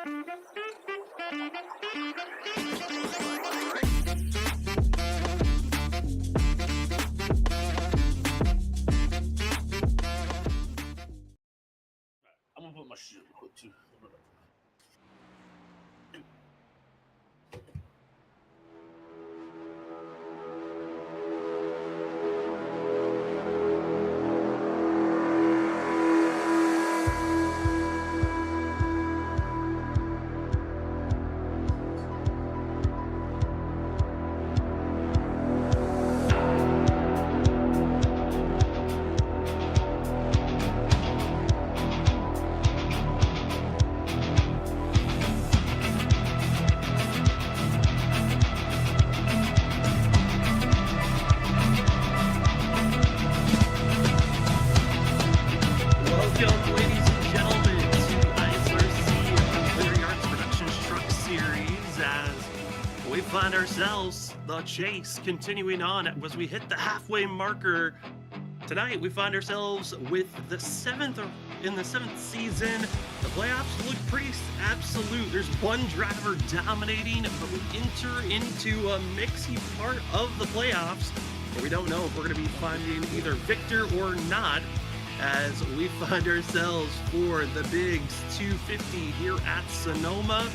I'm gonna put my shoe quick too. Welcome, ladies and gentlemen, to ISRC Larry Arts Productions Truck Series as we find ourselves the chase continuing on as we hit the halfway marker. Tonight, we find ourselves with the seventh season. The playoffs look pretty absolute. There's one driver dominating, but we enter into a mixy part of the playoffs where we don't know if we're going to be finding either victor or not, as we find ourselves for the Bigs 250 here at Sonoma.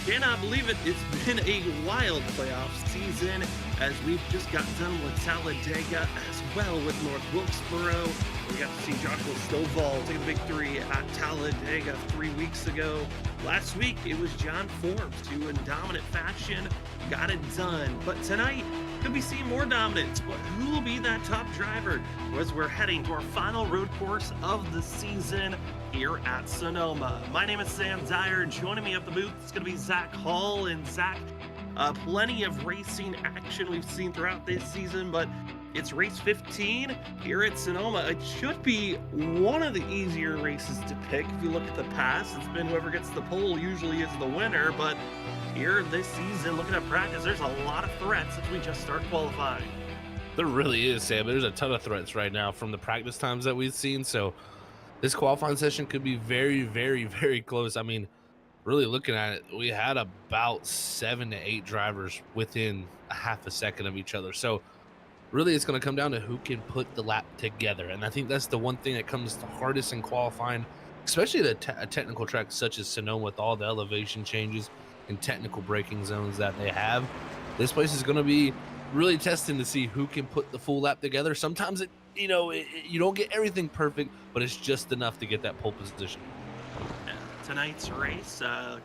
Cannot believe it. It's been a wild playoff season as we've just got done with Talladega as well with North Wilkesboro. We got to see Joshua Stovall take a victory at Talladega 3 weeks ago. Last week, it was John Forbes who in dominant fashion got it done. But tonight, could be seeing more dominance. But who will be that top driver as we're heading to our final road course of the season here at Sonoma? My name is Sam Dyer. Joining me up the booth is going to be Zach Hall. And Zach, plenty of racing action we've seen throughout this season, but it's race 15 here at Sonoma. It should be one of the easier races to pick. If you look at the past, it's been whoever gets the pole usually is the winner, but here this season, looking at practice, there's a lot of threats as we just start qualifying. There really is, Sam. There's a ton of threats right now from the practice times that we've seen, so this qualifying session could be very, very, very close. I mean, really looking at it, we had about 7 to 8 drivers within a half a second of each other. So really it's going to come down to who can put the lap together. And I think that's the one thing that comes the hardest in qualifying, especially a technical track such as Sonoma with all the elevation changes and technical braking zones that they have. This place is going to be really testing to see who can put the full lap together. Sometimes you don't get everything perfect, but it's just enough to get that pole position. Tonight's race,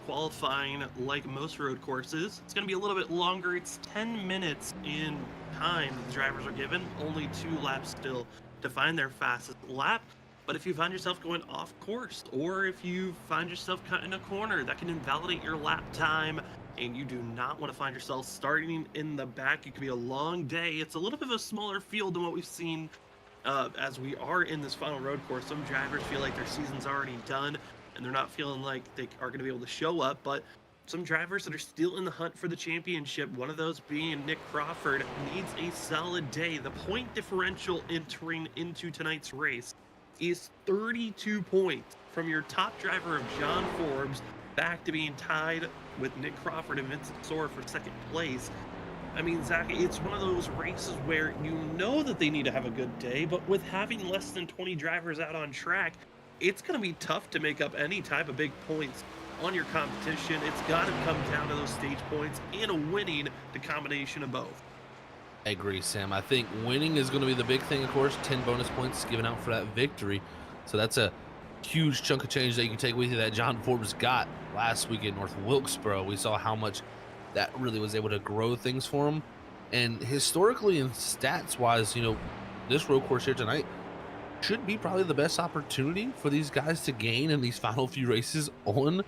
qualifying like most road courses, it's going to be a little bit longer. It's 10 minutes in time the drivers are given, only 2 laps still to find their fastest lap. But if you find yourself going off course, or if you find yourself cutting a corner, that can invalidate your lap time, and you do not want to find yourself starting in the back. It could be a long day. It's a little bit of a smaller field than what we've seen as we are in this final road course. Some drivers feel like their season's already done, and they're not feeling like they are going to be able to show up, but some drivers that are still in the hunt for the championship, one of those being Nick Crawford, needs a solid day. The point differential entering into tonight's race is 32 points from your top driver of John Forbes back to being tied with Nick Crawford and Vincent Soar for second place. I mean, Zach, it's one of those races where you know that they need to have a good day, but with having less than 20 drivers out on track, it's going to be tough to make up any type of big points on your competition. It's got to come down to those stage points and winning the combination of both. I agree, Sam. I think winning is going to be the big thing, of course. 10 bonus points given out for that victory. So that's a huge chunk of change that you can take with you that John Forbes got last week at North Wilkesboro. We saw how much that really was able to grow things for him. And historically and stats-wise, this road course here tonight should be probably the best opportunity for these guys to gain in these final few races on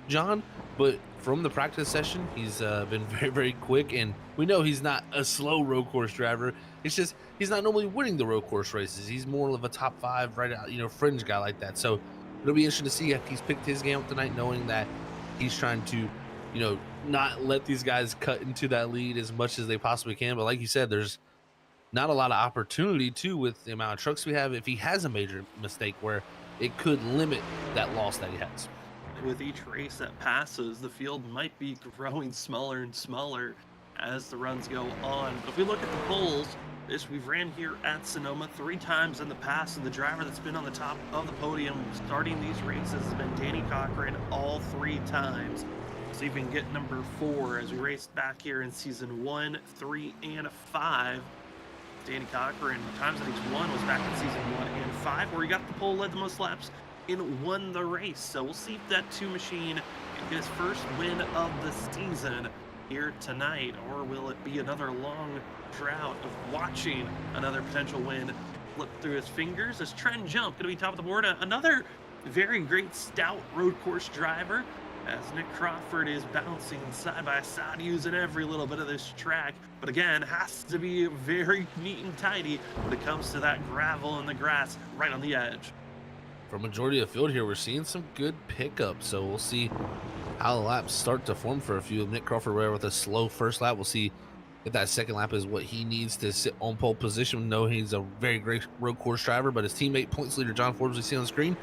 John. But from the practice session, he's been very, very quick, and we know he's not a slow road course driver. It's just he's not normally winning the road course races. He's more of a top 5 right out, fringe guy like that. So it'll be interesting to see if he's picked his game up tonight, knowing that he's trying to not let these guys cut into that lead as much as they possibly can. But like you said, there's not a lot of opportunity too with the amount of trucks we have if he has a major mistake where it could limit that loss that he has. with each race that passes, the field might be growing smaller and smaller as the runs go on. But if we look at the polls, we've ran here at Sonoma 3 times in the past, and the driver that's been on the top of the podium starting these races has been Danny Cochran all 3 times. See if we can get number 4 as we raced back here in season 1, 3, and 5. Danny Cochran, the times that he's won was back in season 1 and 5, where he got the pole, led the most laps, and won the race. So we'll see if that 2 machine can get his first win of the season here tonight, or will it be another long drought of watching another potential win flip through his fingers as Trent Jump going to be top of the board. Another very great stout road course driver, as Nick Crawford is bouncing side by side using every little bit of this track, but again has to be very neat and tidy when it comes to that gravel and the grass right on the edge. For majority of the field here, we're seeing some good pickups, so we'll see how the laps start to form for a few. Nick Crawford right with a slow first lap. We'll see if that second lap is what he needs to sit on pole position. We know he's a very great road course driver, but his teammate, points leader John Forbes, we see on the screen,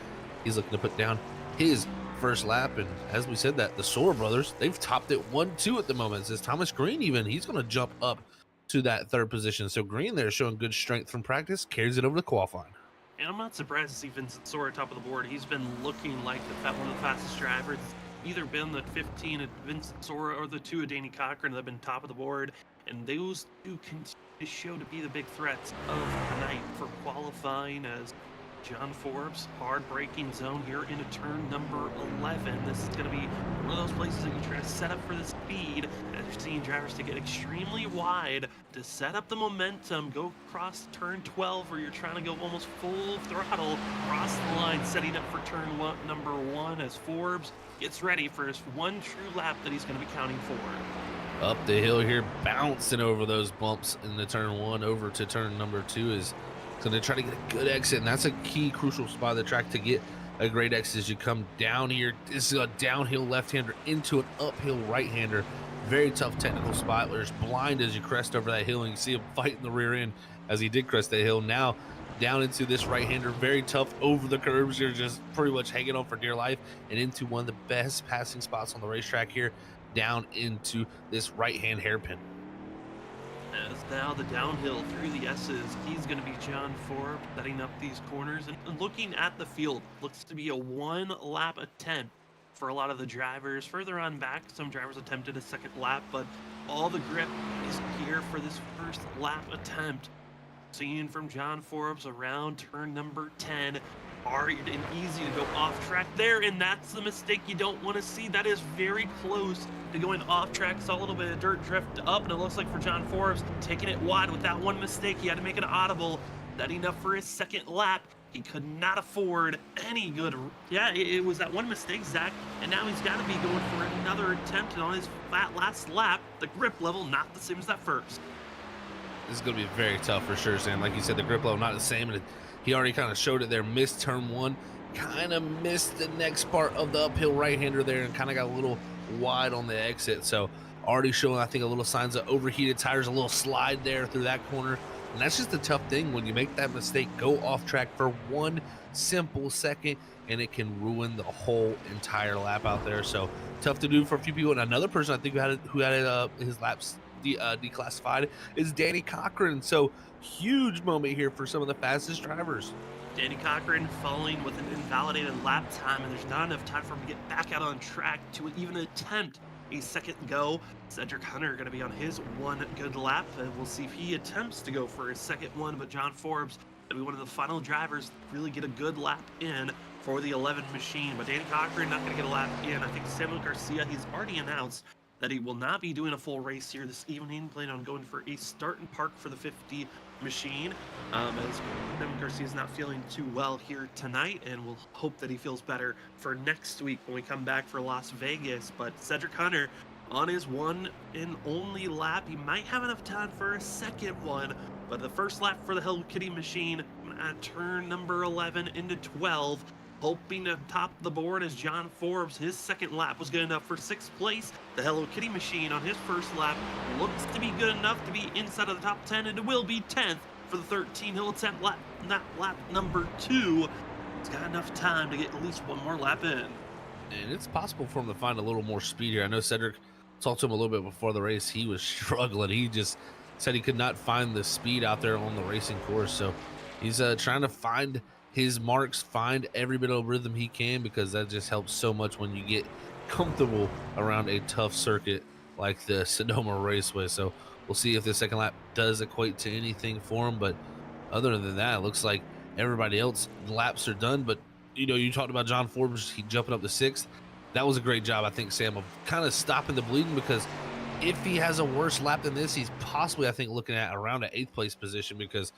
he's looking to put down his first lap. And as we said, that the Sora brothers, they've topped it 1-2 at the moment. It says Thomas Green, even he's going to jump up to that 3rd position. So Green there showing good strength from practice, carries it over to qualifying. And I'm not surprised to see Vincent Sora top of the board. He's been looking like one of the fastest drivers. Either been the 15 at Vincent Sora or the 2 of Danny Cochran that have been top of the board. And those 2 continue to show to be the big threats of the night for qualifying, as John Forbes, hard braking zone here into turn number 11. This is going to be one of those places that you try to set up for the speed, as you're seeing drivers to get extremely wide to set up the momentum, go across turn 12, where you're trying to go almost full throttle across the line, setting up for turn number 1 as Forbes gets ready for his 1 true lap that he's going to be counting for. Up the hill here, bouncing over those bumps in the turn 1 over to turn number 2 is going to try to get a good exit, and that's a key crucial spot of the track to get a great exit as you come down here. This is a downhill left-hander into an uphill right-hander. Very tough technical spot. There's blind as you crest over that hill, and you see him fighting the rear end as he did crest that hill. Now down into this right-hander, very tough over the curbs. You're just pretty much hanging on for dear life, and into one of the best passing spots on the racetrack here, down into this right-hand hairpin. As now the downhill through the S's, he's going to be John Forbes setting up these corners. And looking at the field, looks to be a 1-lap attempt for a lot of the drivers. Further on back, some drivers attempted a second lap, but all the grip is here for this first lap attempt. Seeing from John Forbes around turn number 10, hard and easy to go off track there, and that's the mistake you don't want to see. That is very close to going off track. Saw a little bit of dirt drift up, and it looks like for John Forbes, taking it wide with that one mistake, he had to make an audible, setting up for his second lap. He could not afford any good. Yeah, it was that one mistake, Zach, and now he's got to be going for another attempt on his last lap. The grip level not the same as that first. This is going to be very tough for sure, Sam. Like you said, the grip level not the same, and he already kind of showed it there. Missed turn 1, kind of missed the next part of the uphill right-hander there, and kind of got a little wide on the exit. So already showing, I think, a little signs of overheated tires, a little slide there through that corner. And that's just a tough thing when you make that mistake, go off track for 1 simple second, and it can ruin the whole entire lap out there. So tough to do for a few people. And another person I think who had his laps declassified is Danny Cochran. So huge moment here for some of the fastest drivers. Danny Cochran falling with an invalidated lap time, and there's not enough time for him to get back out on track to even attempt a second go. Cedric Hunter going to be on his 1 good lap, and we'll see if he attempts to go for his second one. But John Forbes will be one of the final drivers to really get a good lap in for the 11 machine. But Danny Cochran not going to get a lap in. I think Samuel Garcia, he's already announced that he will not be doing a full race here this evening, planning on going for a start and park for the 50 machine, as Samuel Garcia is not feeling too well here tonight, and we'll hope that he feels better for next week when we come back for Las Vegas. But Cedric Hunter on his 1 and only lap, he might have enough time for a second one, but the first lap for the Hello Kitty machine at turn number 11 into 12, hoping to top the board as John Forbes, his second lap was good enough for 6th place. The Hello Kitty machine on his first lap looks to be good enough to be inside of the top 10, and it will be 10th for the 13. He'll attempt lap number 2. He's got enough time to get at least 1 more lap in. and it's possible for him to find a little more speed here. I know Cedric talked to him a little bit before the race. He was struggling. He just said he could not find the speed out there on the racing course. So he's trying to find his marks, find every bit of rhythm he can, because that just helps so much when you get comfortable around a tough circuit like the Sonoma Raceway. So we'll see if the second lap does equate to anything for him. But other than that, it looks like everybody else laps are done. But you talked about John Forbes, he jumping up to 6th. That was a great job, I think, Sam, of kind of stopping the bleeding, because if he has a worse lap than this, he's possibly, I think, looking at around an 8th place position, because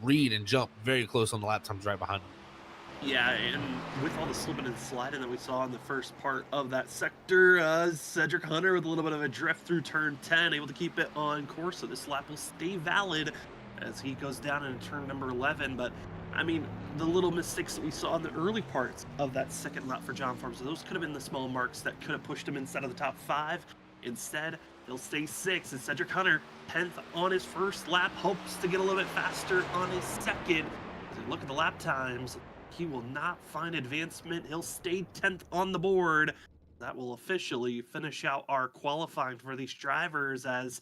Reed and Jump very close on the lap times right behind him. Yeah, and with all the slipping and sliding that we saw in the first part of that sector, Cedric Hunter with a little bit of a drift through turn 10, able to keep it on course, so this lap will stay valid as he goes down into turn number 11. But I mean, the little mistakes that we saw in the early parts of that second lap for John Forbes, those could have been the small marks that could have pushed him inside of the top 5. Instead, he'll stay 6th, and Cedric Hunter, 10th on his first lap, hopes to get a little bit faster on his second. As we look at the lap times, he will not find advancement. He'll stay 10th on the board. That will officially finish out our qualifying for these drivers, as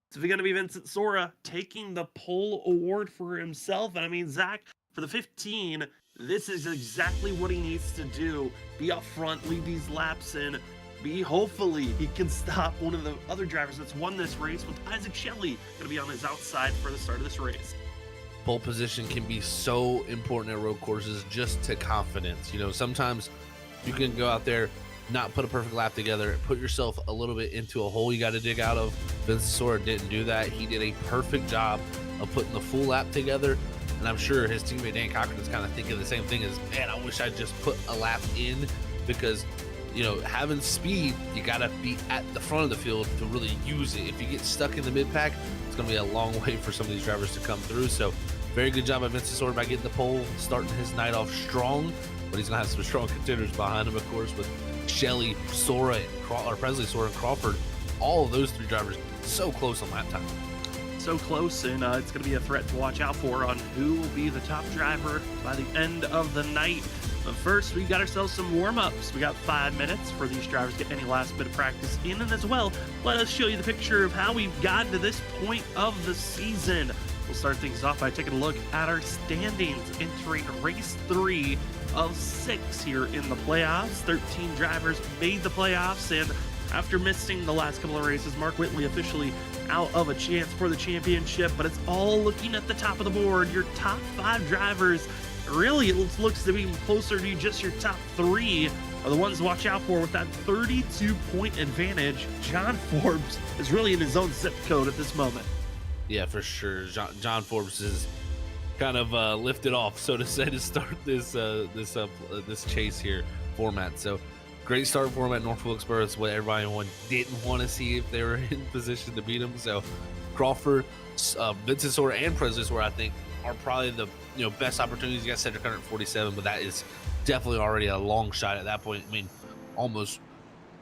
it's going to be Vincent Sora taking the pole award for himself. And I mean, Zach, for the 15, this is exactly what he needs to do. Be up front, lead these laps in. Hopefully he can stop one of the other drivers that's won this race, with Isaac Shelley going to be on his outside for the start of this race. Pole position can be so important at road courses, just to confidence. Sometimes you can go out there, not put a perfect lap together, put yourself a little bit into a hole you got to dig out of. Vincent Sora didn't do that. He did a perfect job of putting the full lap together, and I'm sure his teammate Dan Cochran is kind of thinking the same thing as, man, I wish I just put a lap in, because having speed, you got to be at the front of the field to really use it. If you get stuck in the mid-pack, it's going to be a long way for some of these drivers to come through. So very good job by Vincent Sora by getting the pole, starting his night off strong, but he's going to have some strong contenders behind him, of course, with Shelley, Sora, or Presley, Sora, and Crawford. All of those 3 drivers so close on lap time. So close, and it's going to be a threat to watch out for on who will be the top driver by the end of the night. But first, we got ourselves some warm-ups. We got 5 minutes for these drivers to get any last bit of practice in, and as well, let us show you the picture of how we've gotten to this point of the season. We'll start things off by taking a look at our standings, entering race 3 of 6 here in the playoffs. 13 drivers made the playoffs, and after missing the last couple of races, Mark Whitley officially out of a chance for the championship, but it's all looking at the top of the board. Your top 5 drivers, really it looks to be closer to just your top 3 are the ones to watch out for with that 32-point advantage. John Forbes is really in his own zip code at this moment. Yeah, for sure. John Forbes is kind of lifted off, so to say, to start this chase here format. So great start for him at North Wilkesboro. It's what everyone didn't want to see if they were in position to beat him. So Crawford, Vincent Sora, and Presley Sora, I think, are probably the best opportunities. You got Cedric Hunter at 47, but that is definitely already a long shot at that point. I mean, almost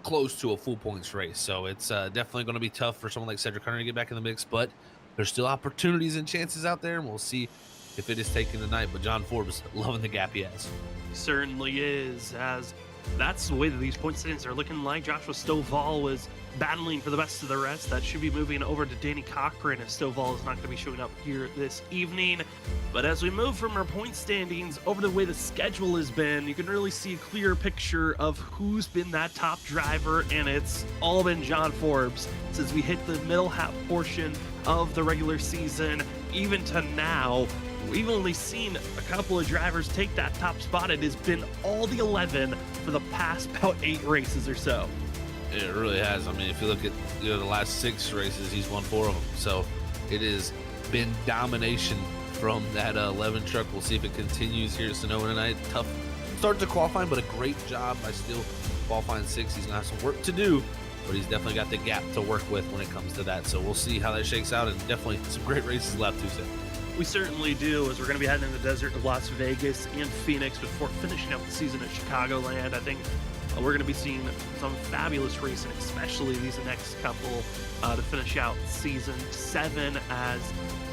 close to a full points race. So it's definitely going to be tough for someone like Cedric Hunter to get back in the mix, but there's still opportunities and chances out there, and we'll see if it is taking the night. But John Forbes loving the gap he has. Certainly is, as that's the way that these point standings are looking like. Joshua Stovall was battling for the best of the rest. That should be moving over to Danny Cochran, as Stovall is not going to be showing up here this evening. But as we move from our point standings over to the way the schedule has been, you can really see a clear picture of who's been that top driver, and it's all been John Forbes since we hit the middle half portion of the regular season. Even to now, we've only seen a couple of drivers take that top spot. It has been all the 11 for the past about 8 races or so. It really has. I mean, if you look at the last 6 races, he's won 4 of them. So it has been domination from that 11 truck. We'll see if it continues here at Sonoma tonight. Tough start to qualifying, but a great job by still qualifying 6. He's going to have some work to do, but he's definitely got the gap to work with when it comes to that. So we'll see how that shakes out, and definitely some great races left Tuesday. We certainly do, as we're going to be heading in the desert of Las Vegas and Phoenix before finishing out the season at Chicagoland. I think we're going to be seeing some fabulous racing, especially these next couple to finish out season 7, as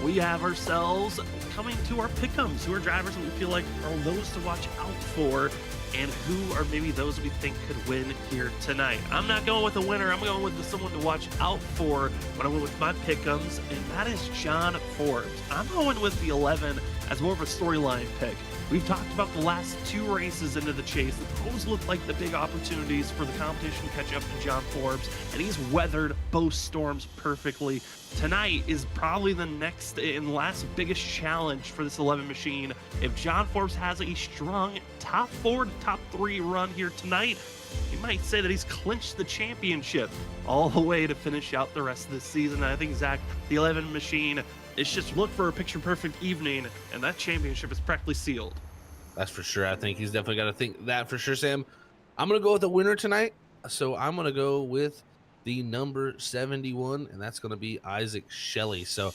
we have ourselves coming to our pick'ems, who are drivers that we feel like are those to watch out for and who are maybe those we think could win here tonight. I'm not going with a winner. I'm going with someone to watch out for when I went with my pick'ems, and that is John Forbes. I'm going with the 11 as more of a storyline pick. We've talked about the last 2 races into the chase. Those look like the big opportunities for the competition to catch up to John Forbes, and he's weathered both storms perfectly. Tonight is probably the next and last biggest challenge for this 11 machine. If John Forbes has a strong top 4 to top 3 run here tonight, you might say that he's clinched the championship all the way to finish out the rest of the season. And I think, Zach, the 11 machine, it's just look for a picture-perfect evening, and that championship is practically sealed. That's for sure. I think he's definitely got to think that for sure, Sam. I'm going to go with the winner tonight. So I'm going to go with the number 71, and that's going to be Isaac Shelley. So,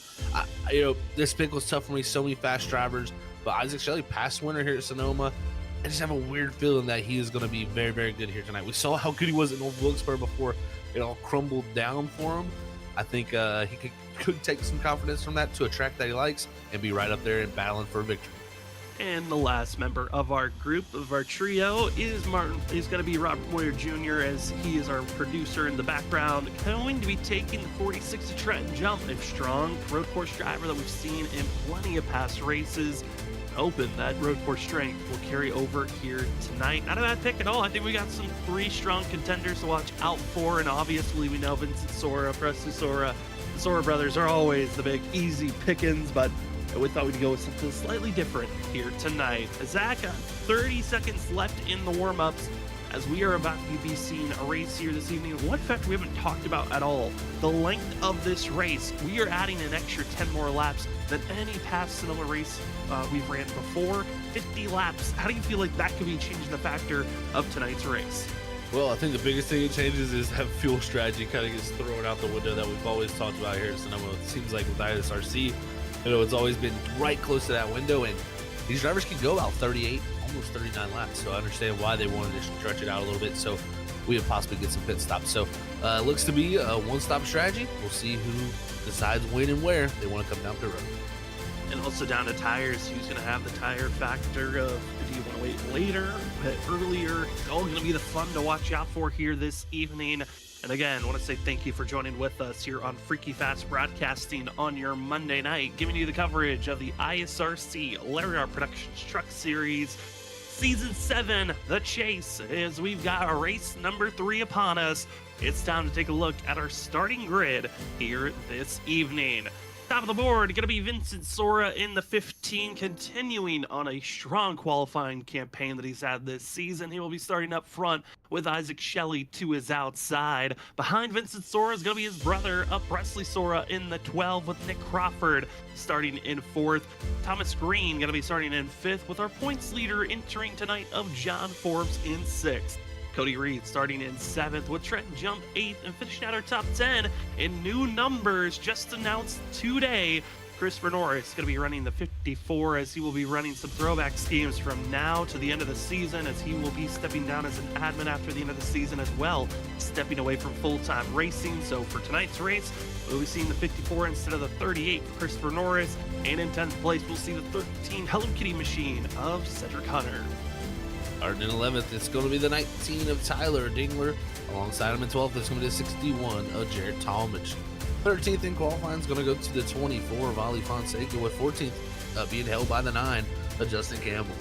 this pick was tough for me. So many fast drivers, but Isaac Shelley, past winner here at Sonoma. I just have a weird feeling that he is going to be very, very good here tonight. We saw how good he was at North Wilkesboro before it all crumbled down for him. I think he could take some confidence from that to a track that he likes and be right up there and battling for a victory. And the last member of our group, of our trio, is going to be Robert Moyer Jr., as he is our producer in the background, going to be taking the 46 to Trenton Jump, a strong road course driver that we've seen in plenty of past races. Hoping that road course strength will carry over here tonight. Not a bad pick at all. I think we got some 3 strong contenders to watch out for, and obviously we know Vincent Sora, Presley Sora, the Sora brothers are always the big easy pickings, but we thought we'd go with something slightly different here tonight. Zach, 30 seconds left in the warm-ups as we are about to be seeing a race here this evening. One fact we haven't talked about at all, the length of this race. We are adding an extra 10 more laps than any past Sonoma race we've ran before. 50 laps. How do you feel like that could be changing the factor of tonight's race? Well, I think the biggest thing it changes is that fuel strategy kind of gets thrown out the window that we've always talked about here at Sonoma. It seems like with ISRC, it's always been right close to that window, and these drivers can go about 38, almost 39 laps. So I understand why they wanted to stretch it out a little bit so we would possibly get some pit stops. So it looks to be a one-stop strategy. We'll see who decides when and where they want to come down pit road. And also down to tires, who's going to have the tire factor of, do you want to wait later, pit earlier? It's all going to be the fun to watch out for here this evening. And again, I want to say thank you for joining with us here on Freaky Fast Broadcasting on your Monday night, giving you the coverage of the ISRC Lariat Productions Truck Series Season 7, The Chase, as we've got a race number 3 upon us. It's time to take a look at our starting grid here this evening. Top of the board, going to be Vincent Sora in the 15, continuing on a strong qualifying campaign that he's had this season. He will be starting up front with Isaac Shelley to his outside. Behind Vincent Sora is going to be his brother, Presley Sora, in the 12 with Nick Crawford starting in 4th. Thomas Green going to be starting in 5th with our points leader entering tonight of John Forbes in 6th. Cody Reed starting in 7th with Trenton Jump 8th, and finishing out our top 10 in new numbers just announced today. Christopher Norris going to be running the 54, as he will be running some throwback schemes from now to the end of the season, as he will be stepping down as an admin after the end of the season as well, stepping away from full-time racing. So for tonight's race, we'll be seeing the 54 instead of the 38 for Christopher Norris, and in 10th place we'll see the 13 Hello Kitty machine of Cedric Hunter. Starting in 11th, it's going to be the 19 of Tyler Dingler. Alongside him in 12th, it's going to be the 61 of Jared Talmadge. 13th in qualifying is going to go to the 24 of Ali Fonseca, with 14th being held by the 9 of Justin Campbell.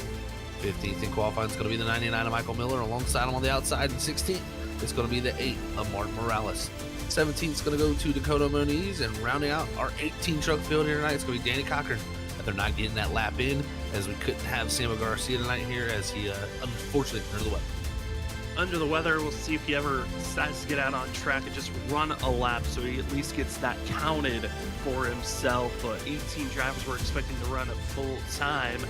15th in qualifying is going to be the 99 of Michael Miller. Alongside him on the outside, and 16th, it's going to be the 8 of Martin Morales. 17th is going to go to Dakota Moniz, and rounding out our 18 truck field here tonight, it's going to be Danny Cochran. But they're not getting that lap in, as we couldn't have Samuel Garcia tonight here, as he unfortunately under the weather. Under the weather, we'll see if he ever decides to get out on track and just run a lap, so he at least gets that counted for himself. 18 drivers we're expecting to run at full time.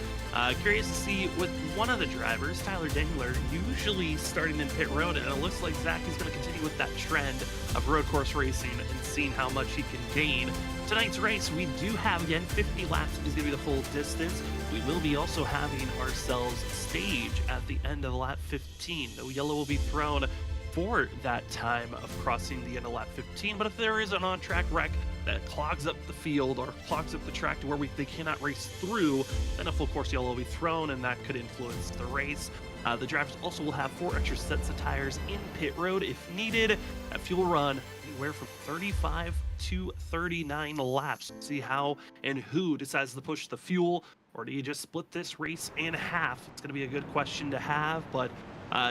Curious to see with one of the drivers, Tyler Dingler, usually starting in pit road, and it looks like Zach is going to continue with that trend of road course racing and seeing how much he can gain. Tonight's race, we do have, again, 50 laps is going to be the full distance. We will be also having ourselves stage at the end of lap 15. The yellow will be thrown for that time of crossing the end of lap 15, but if there is an on-track wreck that clogs up the field or clogs up the track to where they cannot race through, then a full course yellow will be thrown, and that could influence the race. The drivers also will have 4 extra sets of tires in pit road if needed. That fuel run anywhere from 35 to 39 laps. See how and who decides to push the fuel, or do you just split this race in half? It's going to be a good question to have, but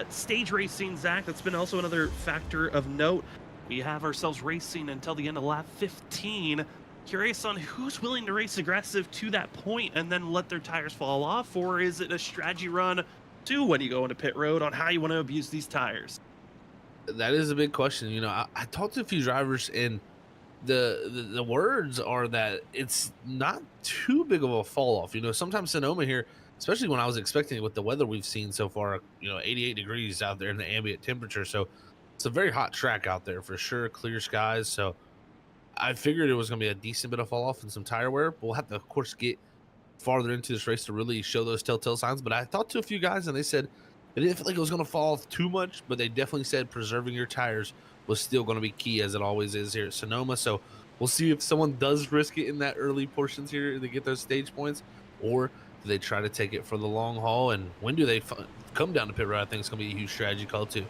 stage racing, Zach, that's been also another factor of note. We have ourselves racing until the end of lap 15. Curious on who's willing to race aggressive to that point and then let their tires fall off, or is it a strategy run too when you go into pit road on how you want to abuse these tires? That is a big question. You know, I talked to a few drivers, and the words are that it's not too big of a fall off. You know, sometimes Sonoma here, especially when I was expecting it with the weather we've seen so far, you know, 88 degrees out there in the ambient temperature. So it's a very hot track out there for sure, clear skies. So I figured it was going to be a decent bit of fall off and some tire wear. We'll have to, of course, get farther into this race to really show those telltale signs. But I talked to a few guys, and they said they didn't feel like it was going to fall off too much, but they definitely said preserving your tires was still going to be key, as it always is here at Sonoma. So we'll see if someone does risk it in that early portions here to get those stage points, or do they try to take it for the long haul? And when do they come down to pit road? I think it's going to be a huge strategy call too.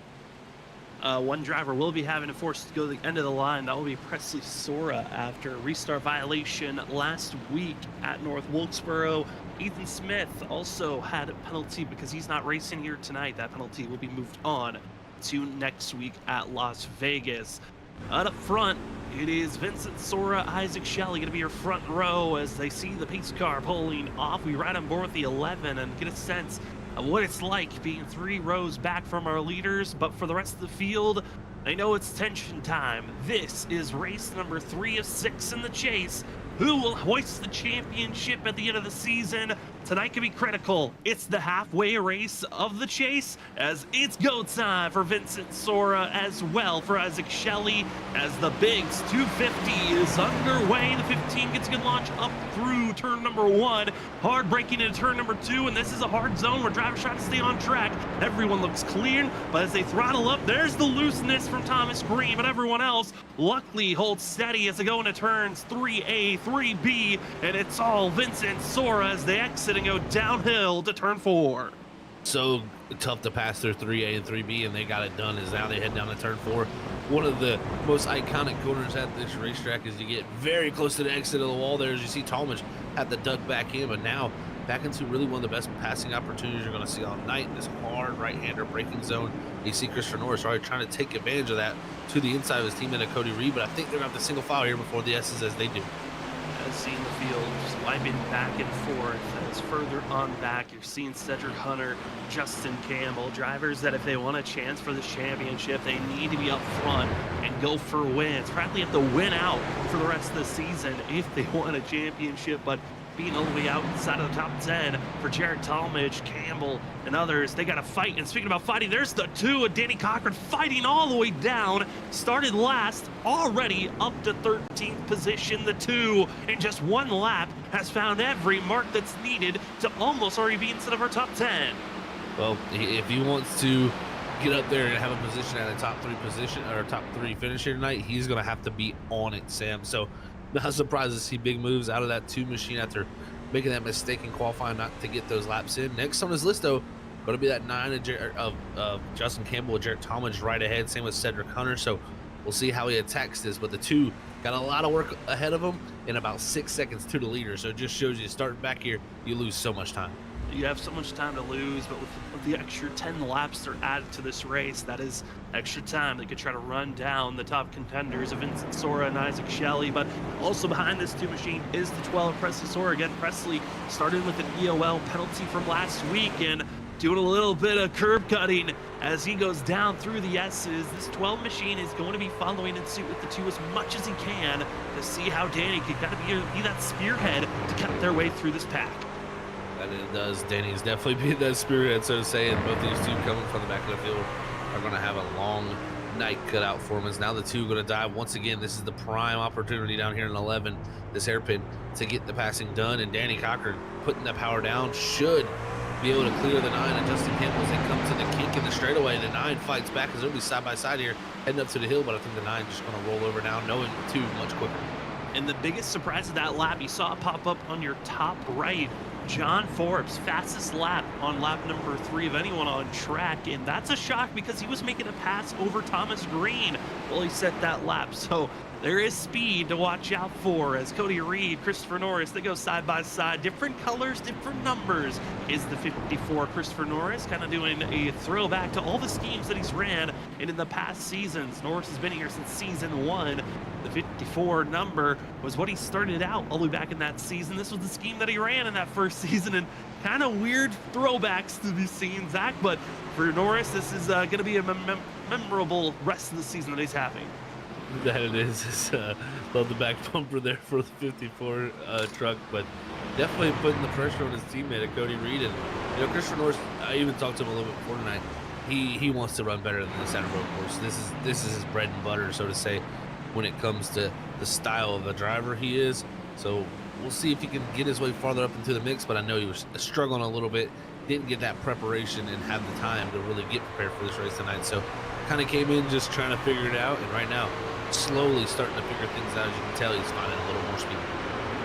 One driver will be having to force to go to the end of the line. That will be Presley Sora after a restart violation last week at North Wilkesboro. Ethan Smith also had a penalty because he's not racing here tonight. That penalty will be moved on to next week at Las Vegas. Up front, it is Vincent Sora, Isaac Shelley going to be your front row as they see the pace car pulling off. We ride on board with the 11 and get a sense of what it's like being 3 rows back from our leaders. But for the rest of the field, I know it's tension time. This is race number 3 of 6 in the chase. Who will hoist the championship at the end of the season? Tonight can be critical. It's the halfway race of the chase, as it's go time for Vincent Sora as well for Isaac Shelley, as the Bigs 250 is underway. The 15 gets a good launch up through turn number 1, hard braking into turn number 2, and this is a hard zone where drivers try to stay on track. Everyone looks clear, but as they throttle up, there's the looseness from Thomas Green, but everyone else luckily holds steady as they go into turns 3A, 3B, and it's all Vincent Sora as they exit and go downhill to turn 4. So tough to pass through 3A and 3B, and they got it done as now they head down to turn 4. One of the most iconic corners at this racetrack is you get very close to the exit of the wall there, as you see Talmadge had to duck back in, but now back into really one of the best passing opportunities you're going to see all night in this hard right-hander braking zone. You see Christopher Norris already trying to take advantage of that to the inside of his teammate Cody Reed, but I think they're going to have the single file here before the S's as they do. As seen the field just wiping back and forth as further on back, you're seeing Cedric Hunter, Justin Campbell, drivers that if they want a chance for the championship, they need to be up front and go for wins. Practically have to win out for the rest of the season if they want a championship, but being all the way outside of the top 10 for Jared Talmadge, Campbell, and others, they got to fight. And speaking about fighting, there's the 2 of Danny Cochran fighting all the way down. Started last, already up to 13th position. The 2 in just 1 lap has found every mark that's needed to almost already be inside of our top 10. Well, if he wants to get up there and have a position at a top 3 position or top 3 finish here tonight, he's going to have to be on it, Sam. So not surprised to see big moves out of that 2 machine after making that mistake in qualifying not to get those laps in. Next on his list, though, going to be that 9 of Justin Campbell with Jared Talmadge right ahead. Same with Cedric Hunter. So we'll see how he attacks this. But the 2 got a lot of work ahead of him in about 6 seconds to the leader. So it just shows you starting back here, you lose so much time. You have so much time to lose, but with the extra 10 laps that are added to this race, that is extra time. They could try to run down the top contenders of Vincent Sora and Isaac Shelley, but also behind this 2 machine is the 12 of Presley Sora. Again, Presley started with an EOL penalty from last week and doing a little bit of curb cutting as he goes down through the S's. This 12 machine is going to be following in suit with the 2 as much as he can to see how Danny could kind of be that spearhead to cut their way through this pack. And it does. Danny's definitely being that spearhead, so to say, and both these 2 coming from the back of the field are going to have a long night cut out for him. As now the 2 going to dive once again. This is the prime opportunity down here in 11, this hairpin, to get the passing done. And Danny Cochran putting that power down should be able to clear the 9 and Justin Campbell as they come to the kink in the straightaway. The 9 fights back as they'll be side by side here heading up to the hill, but I think the 9 just going to roll over now, knowing the 2 much quicker. And the biggest surprise of that lap, you saw it pop up on your top right. John Forbes, fastest lap on lap number 3 of anyone on track. And that's a shock because he was making a pass over Thomas Green while he set that lap. So there is speed to watch out for as Cody Reed, Christopher Norris, they go side by side. Different colors, different numbers is the 54. Christopher Norris kind of doing a throwback to all the schemes that he's ran. And in the past seasons, Norris has been here since season 1. The 54 number was what he started out all the way back in that season. This was the scheme that he ran in that first season, and kind of weird throwbacks to be seen, Zach. But for Norris, this is going to be a memorable rest of the season that he's having. That it is. Love the back bumper there for the 54 truck, but definitely putting the pressure on his teammate, Cody Reed. And Christopher Norris, I even talked to him a little bit before tonight. He wants to run better than the center road course. This is his bread and butter, so to say, when it comes to the style of the driver he is. So we'll see if he can get his way farther up into the mix, but I know he was struggling a little bit, didn't get that preparation and have the time to really get prepared for this race tonight. So kind of came in just trying to figure it out, and right now slowly starting to figure things out. As you can tell, he's finding a little more speed.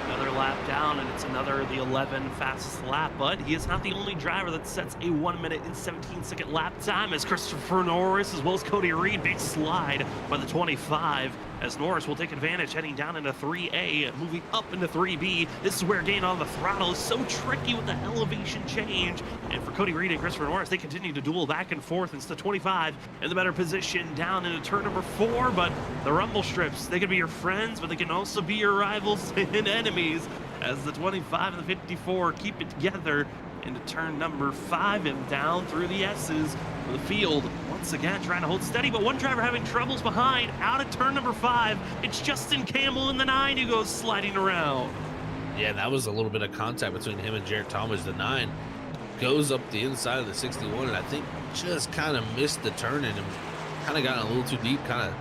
Another lap down, and it's the 11 fastest lap, but he is not the only driver that sets a 1 minute and 17-second lap time, as Christopher Norris as well as Cody Reed, big slide by the 25, as Norris will take advantage heading down into 3A, moving up into 3B. This is where getting on the throttle is so tricky with the elevation change, and for Cody Reed and Christopher Norris, they continue to duel back and forth. It's the 25 in the better position down into turn number 4, but the rumble strips, they can be your friends, but they can also be your rivals and enemies, as the 25 and the 54 keep it together into turn number 5 and down through the S's for the field. Once again, trying to hold steady, but one driver having troubles behind. Out of turn number 5, it's Justin Campbell in the 9 who goes sliding around. Yeah, that was a little bit of contact between him and Jarrett Thomas. The 9 goes up the inside of the 61, and I think just kind of missed the turn and kind of got a little too deep, kind of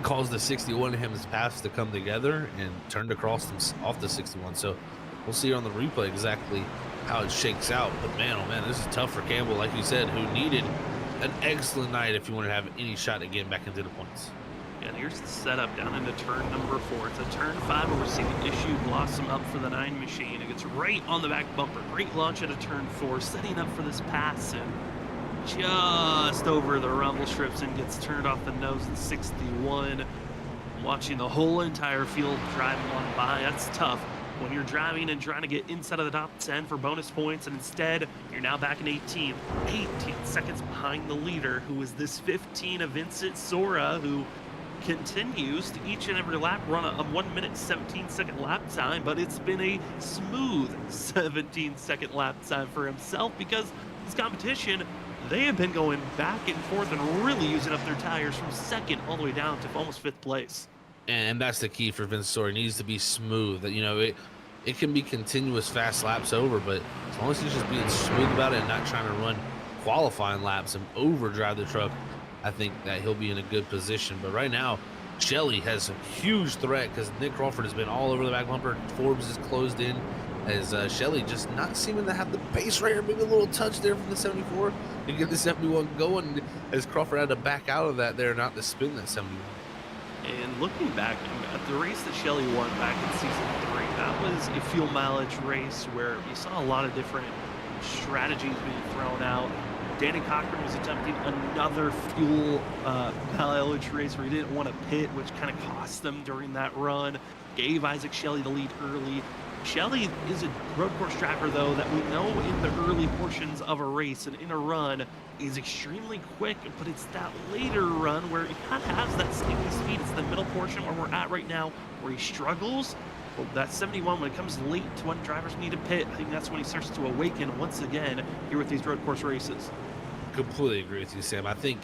caused the 61 and his paths to come together and turned across them off the 61. So we'll see on the replay exactly how it shakes out. But man, oh man, this is tough for Campbell, like you said, who needed an excellent night if you want to have any shot at getting back into the points. Yeah, and here's the setup down into turn number 4. It's a turn 5 where we're seeing Issue blossom up for the 9 machine. It gets right on the back bumper. Great launch at a turn 4, setting up for this pass, and just over the rumble strips and gets turned off the nose in 61. Watching the whole entire field driving on by, that's tough when you're driving and trying to get inside of the top 10 for bonus points, and instead you're now back in 18 seconds behind the leader, who is this 15 of Vincent Sora, who continues to each and every lap run a 1 minute 17-second lap time, but it's been a smooth 17-second lap time for himself because his competition, they have been going back and forth and really using up their tires from second all the way down to almost 5th place. And that's the key for Vince Story. It needs to be smooth. It can be continuous fast laps over, but as long as he's just being smooth about it and not trying to run qualifying laps and overdrive the truck, I think that he'll be in a good position. But right now, Shelley has a huge threat because Nick Crawford has been all over the back bumper. Forbes is closed in as Shelley just not seeming to have the pace right here. Maybe a little touch there from the 74 to get the 71 going, as Crawford had to back out of that there, not to spin that 71. And looking back at the race that Shelley won back in season 3, that was a fuel mileage race where you saw a lot of different strategies being thrown out. Danny Cochran was attempting another fuel mileage race where he didn't want to pit, which kind of cost them during that run. Gave Isaac Shelley the lead early. Shelley is a road course driver, though, that we know in the early portions of a race and in a run is extremely quick, but it's that later run where he kind of has that sneaky speed. It's the middle portion where we're at right now where he struggles. Well, that 71, when it comes late to when drivers need to pit, I think that's when he starts to awaken once again here with these road course races. Completely agree with you, Sam. I think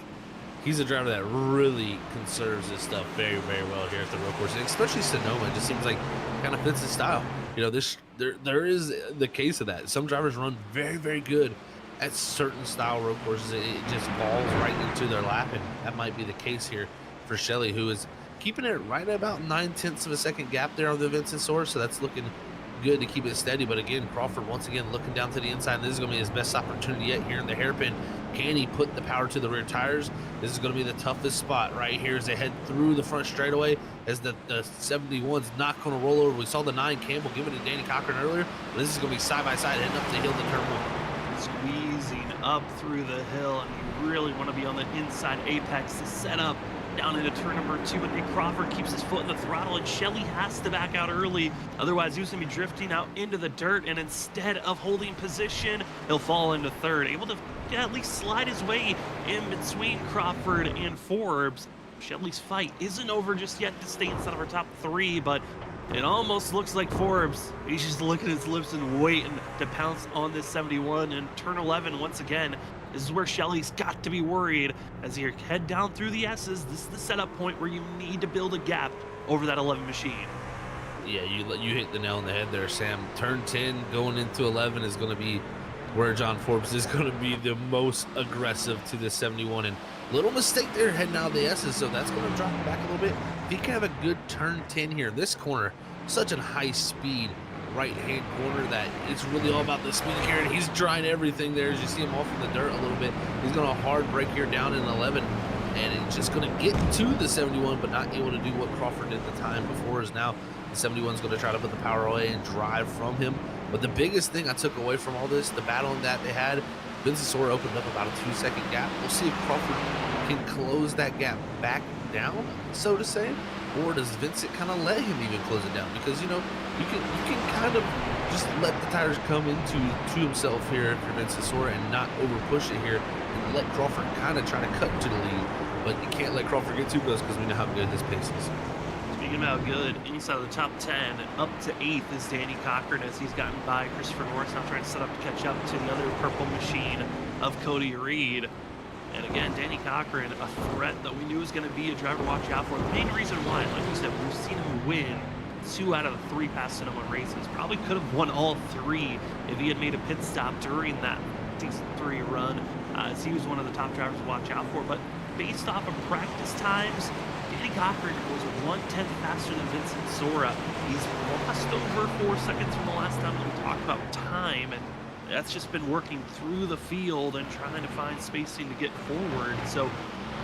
he's a driver that really conserves his stuff very, very well here at the road course, and especially Sonoma. It just seems like kind of fits his style. There is the case of that. Some drivers run very, very good at certain style road courses. It just falls right into their lap, and that might be the case here for Shelley, who is keeping it right at about 9/10 of a second gap there on the Vincent Source. So that's looking good to keep it steady. But again, Crawford once again looking down to the inside. And this is going to be his best opportunity yet here in the hairpin. Can he put the power to the rear tires? This is going to be the toughest spot right here as they head through the front straightaway, as the 71's not going to roll over. We saw the 9 Campbell give it to Danny Cochran earlier, but this is going to be side by side heading up the hill to turn 1. Squeezing up through the hill, and you really want to be on the inside apex to set up down into turn number 2, but Nick Crawford keeps his foot in the throttle, and Shelley has to back out early. Otherwise, he was going to be drifting out into the dirt, and instead of holding position, he'll fall into third, able to at least slide his way in between Crawford and Forbes. Shelley's fight isn't over just yet to stay inside of our top 3, but it almost looks like Forbes, he's just licking his lips and waiting to pounce on this 71. And turn 11, once again, this is where Shelley's got to be worried as you head down through the S's. This is the setup point where you need to build a gap over that 11 machine. Yeah, you hit the nail on the head there, Sam. Turn 10 going into 11 is going to be where John Forbes is going to be the most aggressive to the 71. And little mistake there heading out of the S's, so that's going to drop him back a little bit. If he can have a good turn 10 here, this corner, such a high speed right-hand corner that it's really all about the speed of carry. He's trying everything there as you see him off in the dirt a little bit. He's going to hard brake here down in 11, and he's just going to get to the 71, but not able to do what Crawford did the time before. Is now the 71's going to try to put the power away and drive from him. But the biggest thing I took away from all this, the battle that they had, Vincent Sora opened up about a 2-second gap. We'll see if Crawford can close that gap back down, so to say, or does Vincent kind of let him even close it down? Because, you know, you can kind of just let the tires come into himself here if you're Vincent Sora and not over push it here and let Crawford kind of try to cut to the lead. But you can't let Crawford get too close because we know how good his pace is. Speaking about good, inside of the top 10, up to 8th is Danny Cochran as he's gotten by Christopher Norris, now trying to set up to catch up to the other purple machine of Cody Reed. And again, Danny Cochran, a threat that we knew was going to be a driver to watch out for. The main reason why, like you said, we've seen him win 2 out of the 3 past Sonoma races. Probably could have won all 3 if he had made a pit stop during that season 3 run, as he was one of the top drivers to watch out for. But based off of practice times, Danny Cochran was 1/10 faster than Vincent Sora. He's lost over 4 seconds from the last time that we talked about time, and that's just been working through the field and trying to find spacing to get forward. So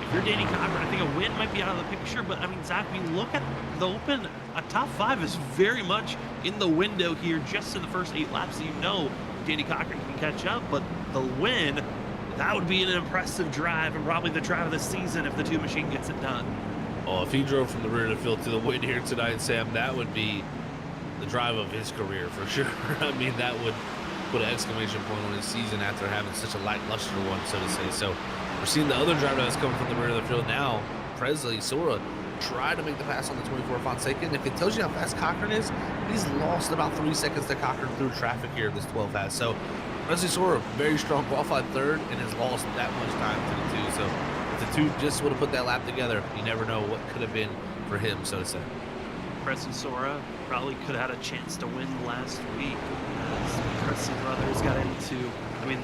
if you're Danny Cochran, I think a win might be out of the picture, but I mean, Zach, we look at the open, a top 5 is very much in the window here just in the first 8 laps. So you know Danny Cochran can catch up, but the win, that would be an impressive drive and probably the drive of the season if the 2 machine gets it done. Oh, if he drove from the rear of the field to the win here tonight, Sam, that would be the drive of his career for sure. I mean, that would put an exclamation point on his season after having such a lackluster one, so to say. So we're seeing the other driver that's coming from the rear of the field now, Presley Sora, try to make the pass on the 24 Fonseca. And if it tells you how fast Cochran is, he's lost about 3 seconds to Cochran through traffic here, this 12 has. So Presley Sora, very strong, qualified 3rd, and has lost that much time to the 2. So if the 2 just would have put that lap together, you never know what could have been for him, so to say. Presley Sora probably could have had a chance to win last week. The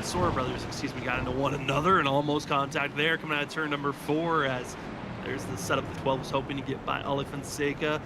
Sora brothers, got into one another and almost contact there coming out of turn number 4 as there's the setup the 12 was hoping to get by Ali Fonseca.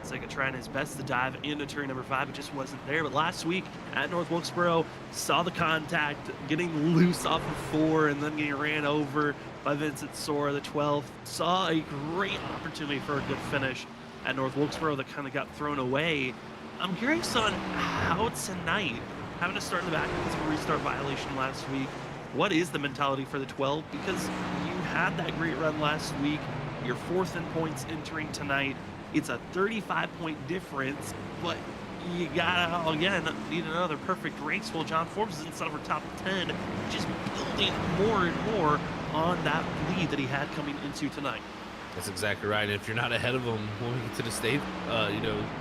Fonseca trying his best to dive into turn number 5, it just wasn't there. But last week at North Wilkesboro, saw the contact, getting loose off of 4 and then getting ran over by Vincent Sora, the 12th. Saw a great opportunity for a good finish at North Wilkesboro that kind of got thrown away. I'm curious on how tonight, having to start in the back because of a restart violation last week, what is the mentality for the 12? Because you had that great run last week, you're 4th in points entering tonight. It's a 35-point difference, but you gotta, again, need another perfect race. Well, John Forbes is inside of our top 10, just building more and more on that lead that he had coming into tonight. That's exactly right. If you're not ahead of him when we get to the state,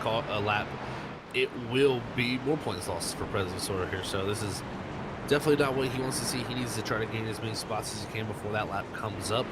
call a lap, it will be more points lost for Presley Sora here. So this is definitely not what he wants to see. He needs to try to gain as many spots as he can before that lap comes up.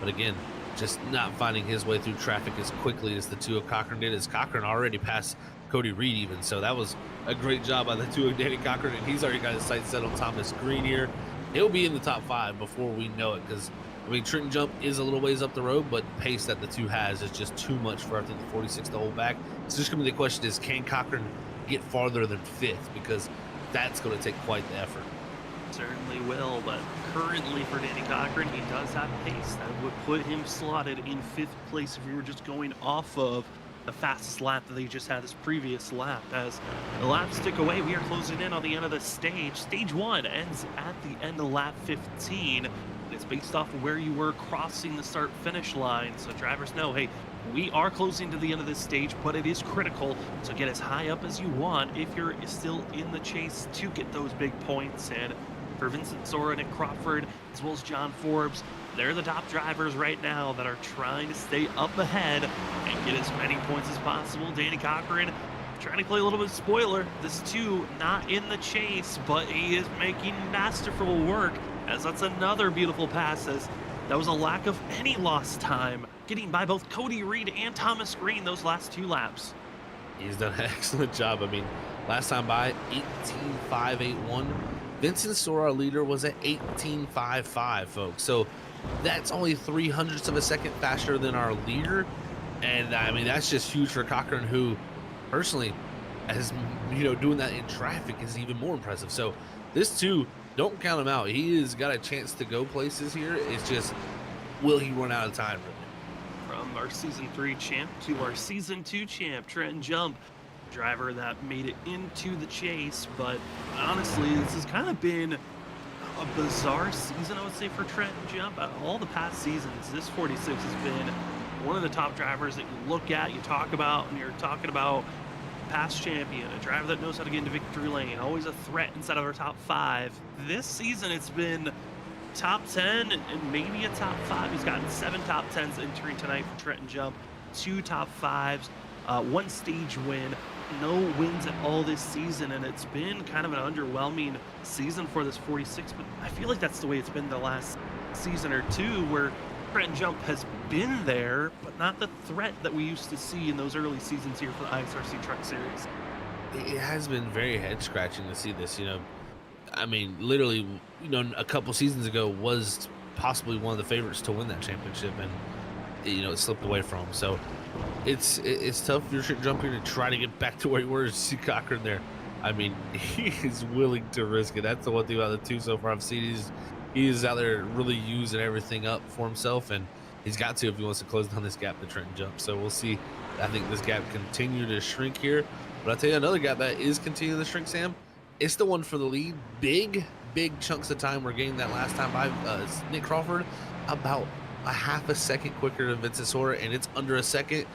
But again, just not finding his way through traffic as quickly as the 2 of Cochran did, as Cochran already passed Cody Reed even. So that was a great job by the 2 of Danny Cochran, and he's already got his sights set on Thomas Green here. He'll be in the top 5 before we know it, because I mean, Trenton Jump is a little ways up the road, but pace that the 2 has is just too much for, I think, the 46 to hold back. So just going to be the question is, can Cochran get farther than 5th, because that's going to take quite the effort. Certainly will, but currently for Danny Cochran, he does have pace that would put him slotted in 5th place if we were just going off of the fastest lap that they just had this previous lap. As the laps tick away, we are closing in on the end of the stage. Stage 1 ends at the end of lap 15. It's based off of where you were crossing the start-finish line, so drivers know, hey, we are closing to the end of this stage, but it is critical to get as high up as you want if you're still in the chase to get those big points. And for Vincent Sora, Nick Crawford, as well as John Forbes, they're the top drivers right now that are trying to stay up ahead and get as many points as possible. Danny Cochran trying to play a little bit of spoiler. This too, not in the chase, but he is making masterful work, as that's another beautiful pass, as that was a lack of any lost time, getting by both Cody Reed and Thomas Green those last 2 laps. He's done an excellent job. I mean, last time by 18.581. Vincent Sora, our leader, was at 18.55, folks. So that's only 0.03 of a second faster than our leader. And I mean, that's just huge for Cochran, who personally, as you know, doing that in traffic is even more impressive. So this too, don't count him out. He has got a chance to go places here. It's just, will he run out of time? From our Season 3 champ to our Season 2 champ, Trenton Jump, driver that made it into the chase. But honestly, this has kind of been a bizarre season, I would say, for Trenton Jump. All the past seasons, this 46 has been one of the top drivers that you look at, you talk about, and you're talking about past champion, a driver that knows how to get into victory lane, always a threat inside of our top 5. This season, it's been top 10 and maybe a top 5. He's gotten 7 top 10s entering tonight for Trenton Jump, 2 top 5s, 1 stage win, no wins at all this season, and it's been kind of an underwhelming season for this 46, but I feel like that's the way it's been the last season or 2, where Trenton Jump has been there, but not the threat that we used to see in those early seasons here for the ISRC Truck Series. It has been very head-scratching to see this, you know. I mean, literally, you know, a couple seasons ago was possibly one of the favorites to win that championship, and, you know, it slipped away from him. So it's tough for your Jump here to try to get back to where he was. See Cochran there. I mean, he is willing to risk it. That's the one thing about the 2 so far I've seen. He is out there really using everything up for himself, and he's got to if he wants to close down this gap to Trenton Jump. So we'll see. I think this gap continue to shrink here. But I'll tell you another gap that is continuing to shrink, Sam. It's the one for the lead. Big chunks of time we're getting that last time by Nick Crawford, about a half a second quicker than Vincent Sora, and it's under a second.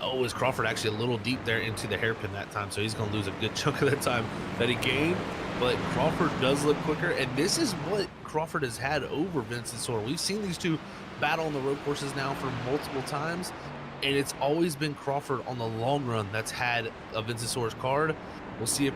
Is Crawford actually a little deep there into the hairpin that time, so he's going to lose a good chunk of that time that he gained. But Crawford does look quicker, and this is what Crawford has had over Vincent Sora. We've seen these 2 battle on the road courses now for multiple times, and it's always been Crawford on the long run that's had a Vincent Sora's card. We'll see if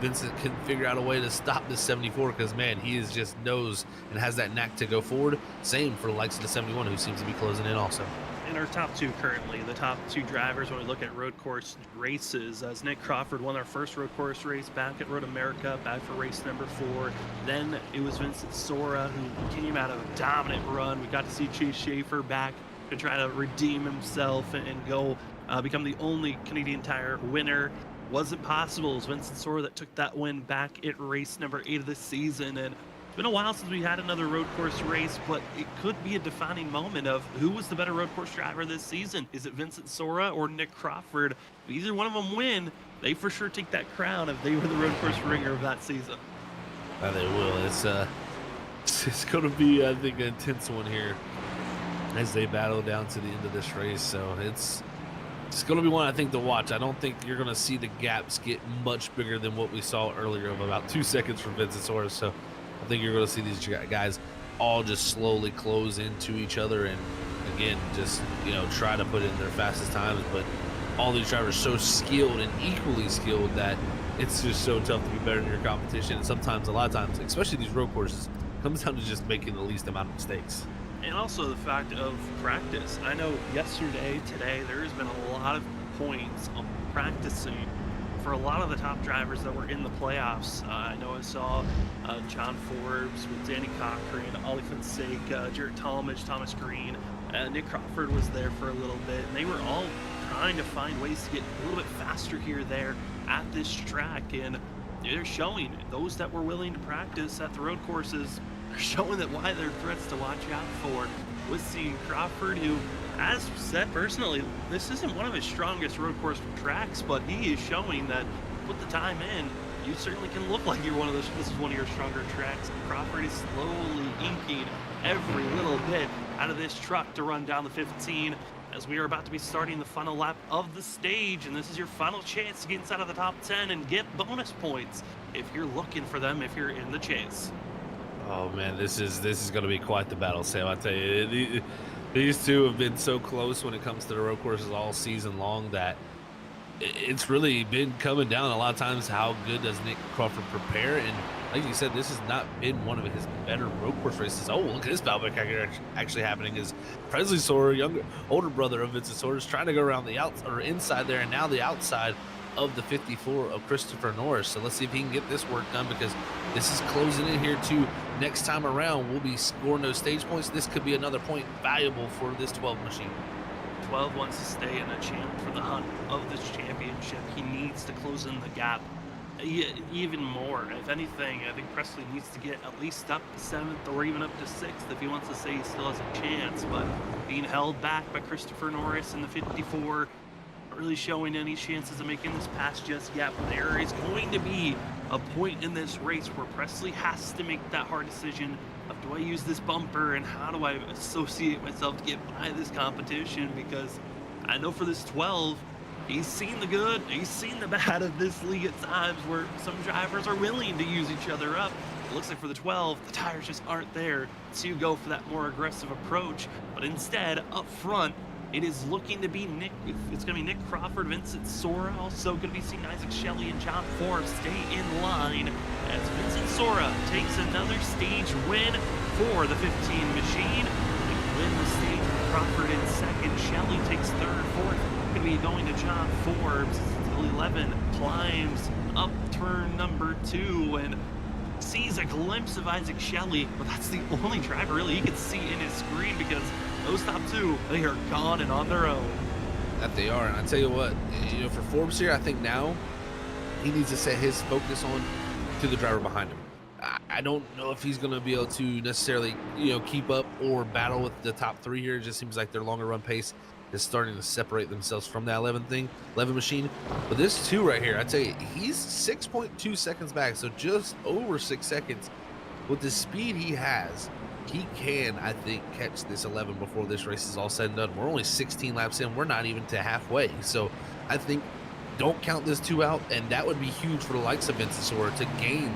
Vincent can figure out a way to stop this 74, because, man, he is just knows and has that knack to go forward. Same for the likes of the 71, who seems to be closing in also. In our top 2 currently, the top 2 drivers when we look at road course races, as Nick Crawford won our first road course race back at Road America, back for race number 4. Then it was Vincent Sora who came out of a dominant run. We got to see Chase Schaefer back to try to redeem himself and go become the only Canadian Tire winner. Wasn't possible. It was Vincent Sora that took that win back at race number 8 of the season, and it's been a while since we had another road course race, but it could be a defining moment of who was the better road course driver this season. Is it Vincent Sora or Nick Crawford? If either one of them win, they for sure take that crown if they were the road course ringer of that season. They will. It's going to be, I think, an intense one here as they battle down to the end of this race. So it's going to be one, I think, to watch. I don't think you're going to see the gaps get much bigger than what we saw earlier of about 2 seconds from Vincent Sora. So I think you're going to see these guys all just slowly close into each other and, again, just, you know, try to put in their fastest times. But all these drivers are so skilled and equally skilled that it's just so tough to be better than your competition. And sometimes, a lot of times, especially these road courses, it comes down to just making the least amount of mistakes. And also the fact of practice. I know yesterday, today, there's been a lot of points on practicing for a lot of the top drivers that were in the playoffs. I know I saw John Forbes with Danny Cochran, Ollie Fonseca, Jarrett Talmadge, Thomas Green, Nick Crawford was there for a little bit, and they were all trying to find ways to get a little bit faster here, there at this track. And they're showing those that were willing to practice at the road courses are showing that why they're threats to watch out for. With seeing Crawford, who, as said personally, this isn't one of his strongest road course tracks, but he is showing that put the time in, you certainly can look like you're this is one of your stronger tracks. Crawford is slowly inking every little bit out of this truck to run down the 15 as we are about to be starting the final lap of the stage, and this is your final chance to get inside of the top 10 and get bonus points if you're looking for them, if you're in the chase. Oh man, this is going to be quite the battle, Sam. I tell you, these two have been so close when it comes to the road courses all season long that it's really been coming down a lot of times. How good does Nick Crawford prepare? And like you said, this has not been one of his better road course races. Oh, look at this battle actually happening. Is Presley Sora, older brother of Vincent Sora, is trying to go around the outside or inside there, and now the outside of the 54 of Christopher Norris. So let's see if he can get this work done, because this is closing in here too. Next time around, we'll be scoring those stage points. This could be another point valuable for this 12 machine. 12 wants to stay in a champ for the hunt of this championship. He needs to close in the gap even more. If anything, I think Presley needs to get at least up to 7th or even up to 6th if he wants to say he still has a chance. But being held back by Christopher Norris in the 54, not really showing any chances of making this pass just yet. But there is going to be a point in this race where Presley has to make that hard decision of, do I use this bumper and how do I associate myself to get by this competition? Because I know for this 12, he's seen the good, he's seen the bad of this league at times where some drivers are willing to use each other up. It looks like for the 12, the tires just aren't there to go for that more aggressive approach. But instead, up front, it is looking to be it's going to be Nick Crawford, Vincent Sora, also going to be seeing Isaac Shelley and John Forrest stay in line as Vincent Sora takes another stage win for the 15 machine. They win the stage with Crawford in second. Shelley takes third, fourth. Going to be going to John Forbes till 11, climbs up turn number 2 and sees a glimpse of Isaac Shelley, but that's the only driver really he can see in his screen, because those top 2, they are gone and on their own. That they are. And I tell you what, for Forbes here, I think now he needs to set his focus on to the driver behind him. I don't know if he's going to be able to necessarily, keep up or battle with the top 3 here. It just seems like their longer run pace is starting to separate themselves from that 11 machine. But this 2 right here, I tell you, he's 6.2 seconds back, so just over 6 seconds. With the speed he has, he can, I think, catch this 11 before this race is all said and done. We're only 16 laps in. We're not even to halfway. So I think don't count this 2 out, and that would be huge for the likes of Vincent Sora to gain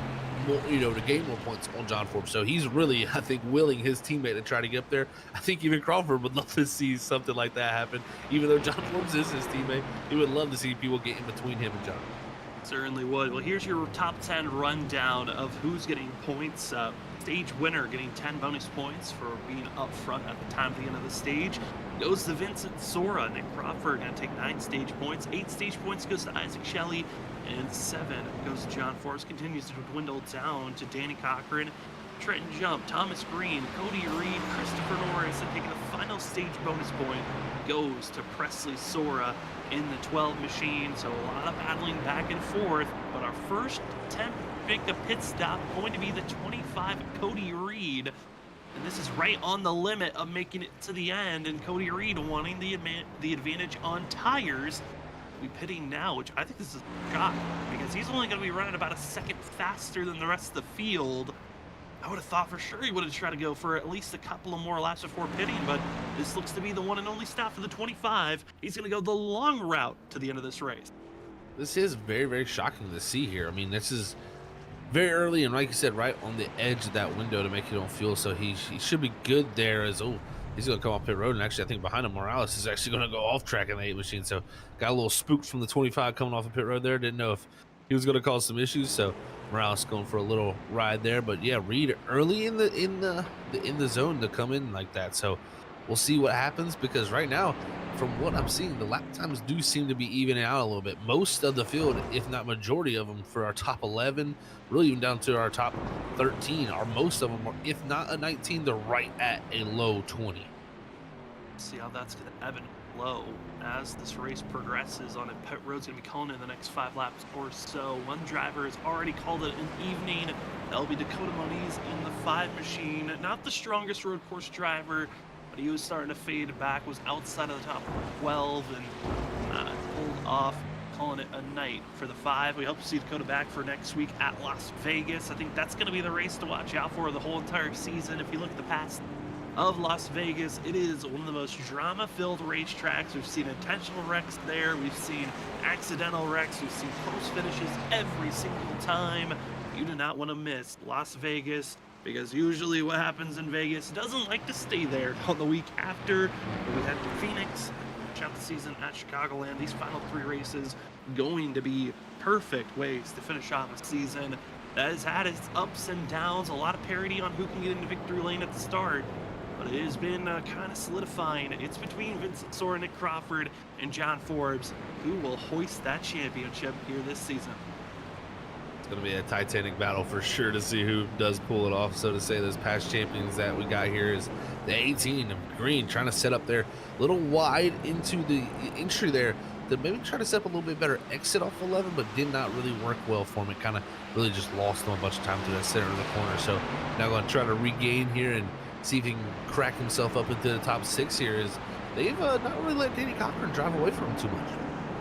more, to gain more points on John Forbes. So he's really, I think, willing his teammate to try to get up there. I think even Crawford would love to see something like that happen. Even though John Forbes is his teammate, he would love to see people get in between him and John. Certainly would. Well, here's your top 10 rundown of who's getting points. Stage winner getting 10 bonus points for being up front at the time of the end of the stage goes to Vincent Sora. Nick Crawford going to take 9 stage points. 8 stage points goes to Isaac Shelley, and 7 goes to John Forrest. Continues to dwindle down to Danny Cochran, Trenton Jump, Thomas Green, Cody Reed, Christopher Norris, and taking the final stage bonus point goes to Presley Sora in the 12 machine. So a lot of battling back and forth, but our first attempt to make a pit stop going to be the 25 Cody Reed. And this is right on the limit of making it to the end, and Cody Reed wanting the advantage on tires. Be pitting now, which I think this is a shock, because he's only going to be running about a second faster than the rest of the field. I would have thought for sure he would have tried to go for at least a couple of more laps before pitting, but this looks to be the one and only stop for the 25. He's going to go the long route to the end of this race. This is very, very shocking to see here. I mean, this is very early, and like you said, right on the edge of that window to make it on fuel, so he should be good there. As he's going to come off pit road, and actually I think behind him Morales is actually going to go off track in the 8 machine, so got a little spooked from the 25 coming off the pit road there. Didn't know if he was going to cause some issues, so Morales going for a little ride there. But yeah, Reed early in the zone to come in like that, so we'll see what happens, because right now, from what I'm seeing, the lap times do seem to be evening out a little bit. Most of the field, if not majority of them, for our top 11, really even down to our top 13, are most of them, are, if not a 19, they're right at a low 20. See how that's going to ebb and low as this race progresses on it. Pit road's going to be calling in the next 5 laps or so. One driver has already called it an evening. That'll be Dakota Moniz in the 5 machine. Not the strongest road course driver, but he was starting to fade back, was outside of the top 12 and pulled off, calling it a night for the 5. We hope to see Dakota back for next week at Las Vegas. I think that's going to be the race to watch out for the whole entire season. If you look at the past of Las Vegas, it is one of the most drama-filled racetracks. We've seen intentional wrecks there. We've seen accidental wrecks. We've seen close finishes every single time. You do not want to miss Las Vegas, because usually what happens in Vegas doesn't like to stay there. On the week after, we had Phoenix, finish out the season at Chicagoland. These final 3 races going to be perfect ways to finish off a season that has had its ups and downs. A lot of parity on who can get into victory lane at the start, but it has been kind of solidifying. It's between Vincent Sora, Nick Crawford, and John Forbes, who will hoist that championship here this season. It's going to be a titanic battle for sure to see who does pull it off. So to say, those past champions that we got here is the 18 of green, trying to set up there a little wide into the entry there to maybe try to set up a little bit better exit off 11, but did not really work well for him. It kind of really just lost him a bunch of time through that center of the corner. So now going to try to regain here and see if he can crack himself up into the top 6 here. Is they've not really let Danny Cochran drive away from him too much.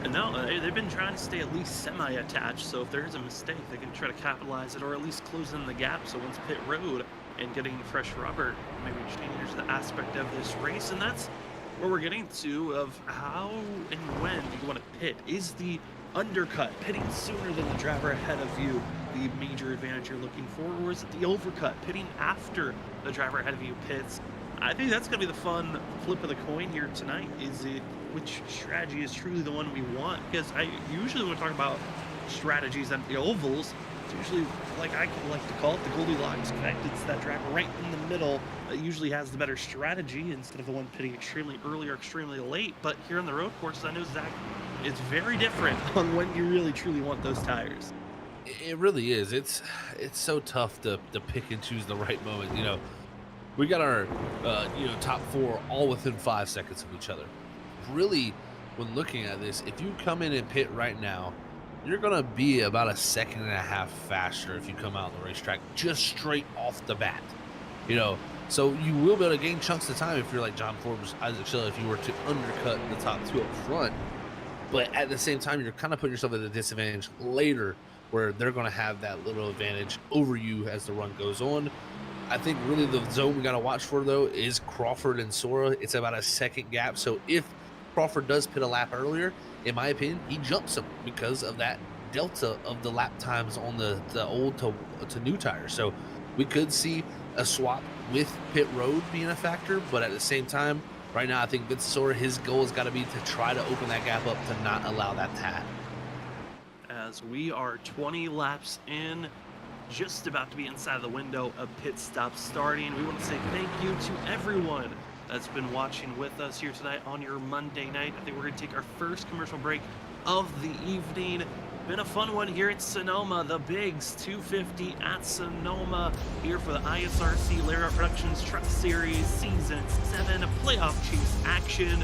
And no, they've been trying to stay at least semi-attached, so if there's a mistake, they can try to capitalize it or at least close in the gap. So once pit road and getting fresh rubber maybe change the aspect of this race. And that's where we're getting to, of how and when do you want to pit. Is the undercut, pitting sooner than the driver ahead of you, the major advantage you're looking for, or is it the overcut, pitting after the driver ahead of you pits? I think that's going to be the fun flip of the coin here tonight. Is it which strategy is truly the one we want? Because I usually when we talk about strategies at the ovals, it's usually, like I like to call it, the Goldilocks effect. It's that driver right in the middle that usually has the better strategy instead of the one pitting extremely early or extremely late. But here on the road course, I know, Zach, it's very different on when you really truly want those tires. It really is. It's so tough to pick and choose the right moment. You know, we got our top 4 all within 5 seconds of each other. Really, when looking at this, if you come in and pit right now, you're gonna be about 1.5 seconds faster if you come out on the racetrack just straight off the bat. You know, so you will be able to gain chunks of time if you're like John Forbes, Isaac Schiller, if you were to undercut the top 2 up front. But at the same time, you're kind of putting yourself at a disadvantage later, where they're going to have that little advantage over you as the run goes on. I think really the zone we got to watch for, though, is Crawford and Sora. It's about a second gap. So if Crawford does pit a lap earlier, in my opinion, he jumps him because of that delta of the lap times on the old to new tires. So we could see a swap with pit road being a factor, but at the same time, right now, I think Vincent Sora, his goal has got to be to try to open that gap up to not allow that to happen. As we are 20 laps in, just about to be inside the window of pit stop starting. We want to say thank you to everyone that's been watching with us here tonight on your Monday night. I think we're going to take our first commercial break of the evening. Been a fun one here at Sonoma, the Bigs 250 at Sonoma, here for the ISRC Lara Productions Truck Series Season 7 playoff chase action,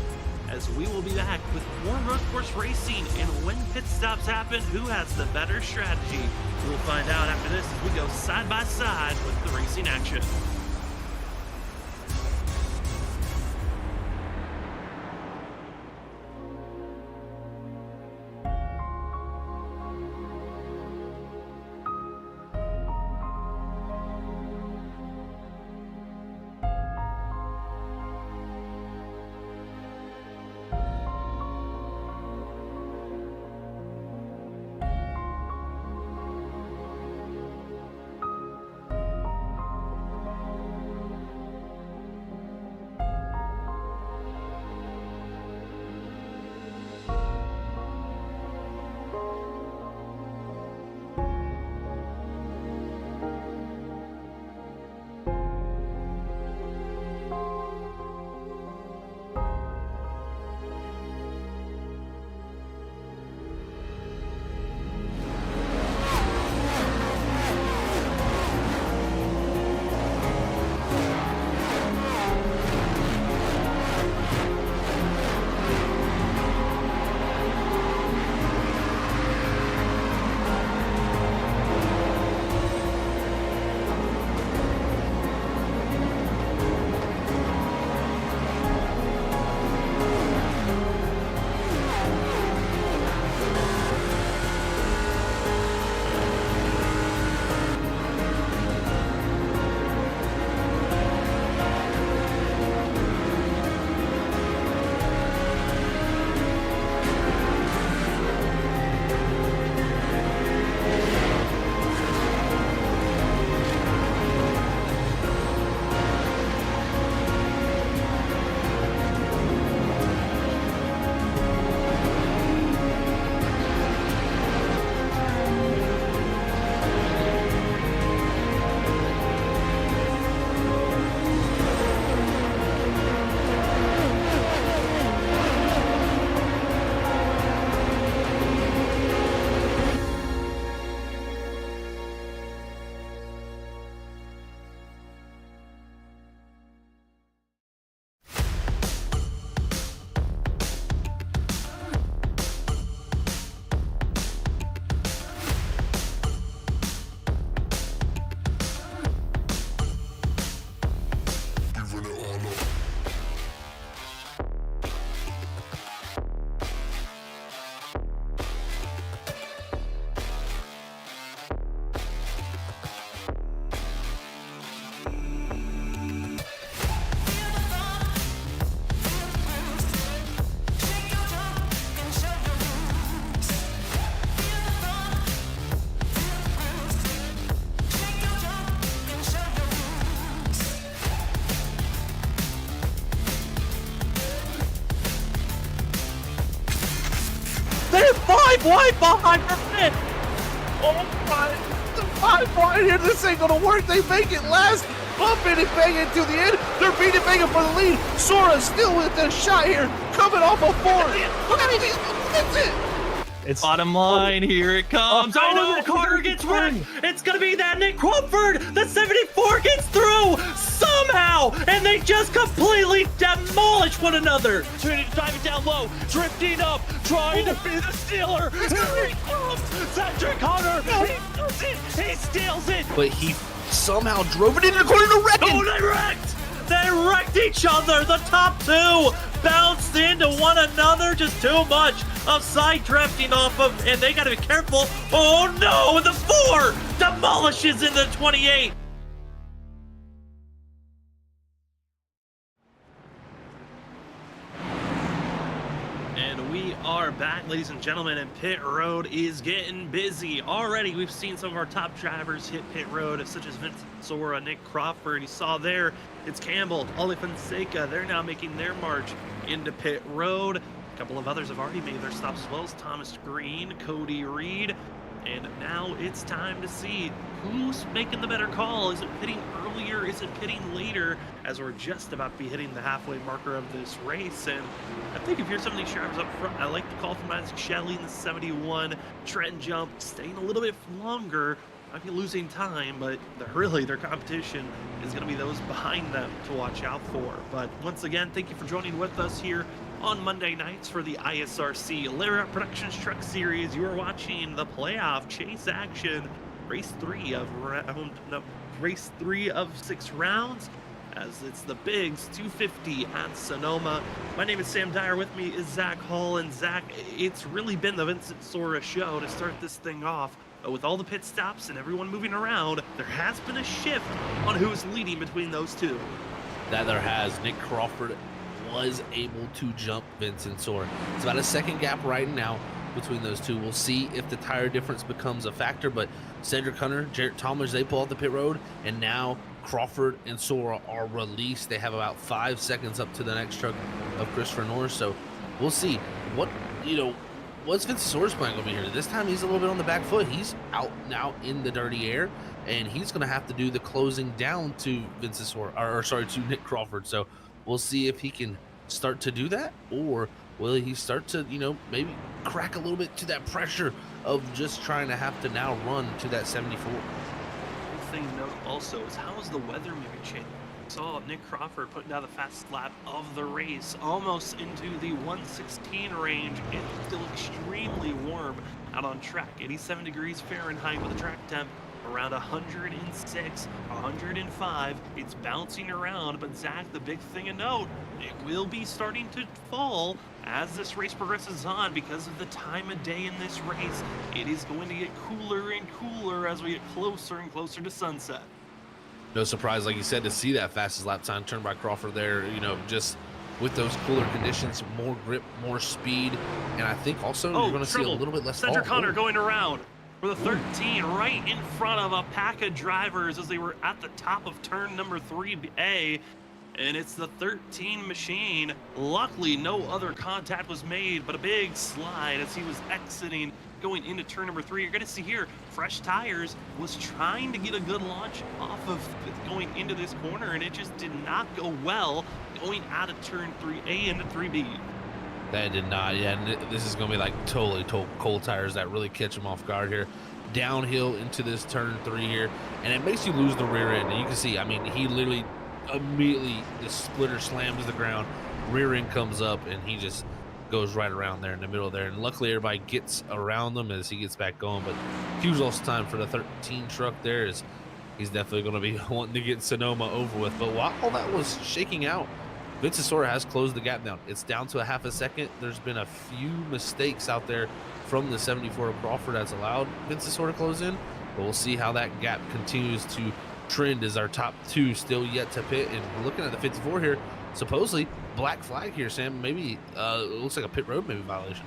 as we will be back with more road course racing, and when pit stops happen, who has the better strategy? We'll find out after this as we go side by side with the racing action. 5 wide behind the pit. Oh my, the 5 wide here, this ain't gonna work. They make it last, bumping and banging to the end. They're beating banging for the lead. Sora still with the shot here, coming off a 4. That's it. It's bottom line, here it comes. Oh no, the car gets wrecked. It's gonna be that Nick Crawford. The 74 gets through somehow, and they just completely demolish one another. Trinity driving down low, drifting up, trying to be the stealer. Here he comes, Cedric Hunter. He does it, he steals it. But he somehow drove it into the corner to wreck it. Oh, they wrecked! They wrecked each other. The top two bounced into one another. Just too much of side drifting off of, and they got to be careful. Oh no! The 4 demolishes in the 28. And we are back, ladies and gentlemen, and pit road is getting busy. Already, we've seen some of our top drivers hit pit road, such as Vincent Sora, Nick Crawford. You saw there, it's Campbell, Oli Fonseca. They're now making their march into pit road. A couple of others have already made their stops as well as Thomas Green, Cody Reed. And now it's time to see who's making the better call. Is it pitting earlier? Is it pitting later? As we're just about to be hitting the halfway marker of this race. And I think if you're some of these drivers up front, I like the call from Isaac Shelley in the 71. Trent Jump staying a little bit longer. Might be losing time, but their competition is going to be those behind them to watch out for. But once again, thank you for joining with us here on Monday nights for the ISRC Lariat Productions Truck Series. You are watching the playoff chase action, race 3 of 6 rounds, as it's the Bigs 250 at Sonoma. My name is Sam Dyer. With me is Zach Hall. And Zach, it's really been the Vincent Sora show to start this thing off. But with all the pit stops and everyone moving around, there has been a shift on who's leading between those two. That there has. Nick Crawford was able to jump Vincent Sora. It's about a second gap right now between those two. We'll see if the tire difference becomes a factor, but Cedric Hunter, Jarrett Talmadge, they pull out the pit road, and now Crawford and Sora are released. They have about 5 seconds up to the next truck of Christopher Norris, so we'll see what's Vincent Sora's plan going to be here. This time he's a little bit on the back foot. He's out now in the dirty air, and he's going to have to do the closing down to Vincent Sora, to Nick Crawford. So we'll see if he can start to do that, or will he start to, maybe crack a little bit to that pressure of just trying to have to now run to that 74. One thing to note also is how is the weather maybe changing? Saw Nick Crawford putting down the fastest lap of the race, almost into the 116 range. It's still extremely warm out on track, 87 degrees Fahrenheit with a track temp around 106, 105. It's bouncing around, but Zach, the big thing to note, it will be starting to fall as this race progresses on because of the time of day in this race. It is going to get cooler and cooler as we get closer and closer to sunset. No surprise, like you said, to see that fastest lap time turned by Crawford there, just with those cooler conditions, more grip, more speed, and I think also you're going to see a little bit less Cedric Hunter going around for the 13 right in front of a pack of drivers as they were at the top of turn number 3A, and it's the 13 machine. Luckily, no other contact was made, but a big slide as he was exiting going into turn number 3. You're going to see here, fresh tires was trying to get a good launch off of going into this corner, and it just did not go well going out of turn 3A into 3B. That did not, yeah. And this is going to be like totally cold tires that really catch him off guard here. Downhill into this turn 3 here, and it makes you lose the rear end. And you can see, he literally immediately, the splitter slams to the ground, rear end comes up, and he just goes right around there in the middle there. And luckily everybody gets around them as he gets back going, but huge loss of time for the 13 truck there, is he's definitely going to be wanting to get Sonoma over with. But while all that was shaking out, Vincent Sora has closed the gap down. It's down to a half a second. There's been a few mistakes out there from the 74 of Crawford that's allowed Vincent Sora to close in, but we'll see how that gap continues to trend as our top two still yet to pit. And we're looking at the 54 here, supposedly black flag here, Sam. Maybe it looks like a pit road maybe violation.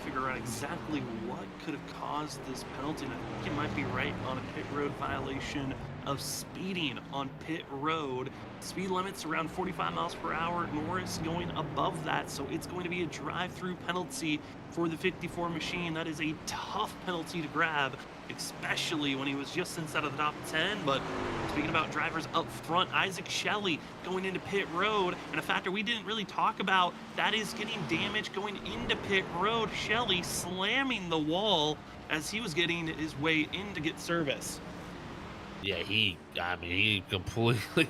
Figure out exactly what could have caused this penalty, and I think you might be right on a pit road violation. of speeding on pit road. Speed limits around 45 miles per hour. Norris going above that, so it's going to be a drive-through penalty for the 54 machine. That is a tough penalty to grab, especially when he was just inside of the top 10. But speaking about drivers up front, Isaac Shelley going into pit road, and a factor we didn't really talk about, that is getting damage going into pit road. Shelley slamming the wall as he was getting his way in to get service. Yeah, he completely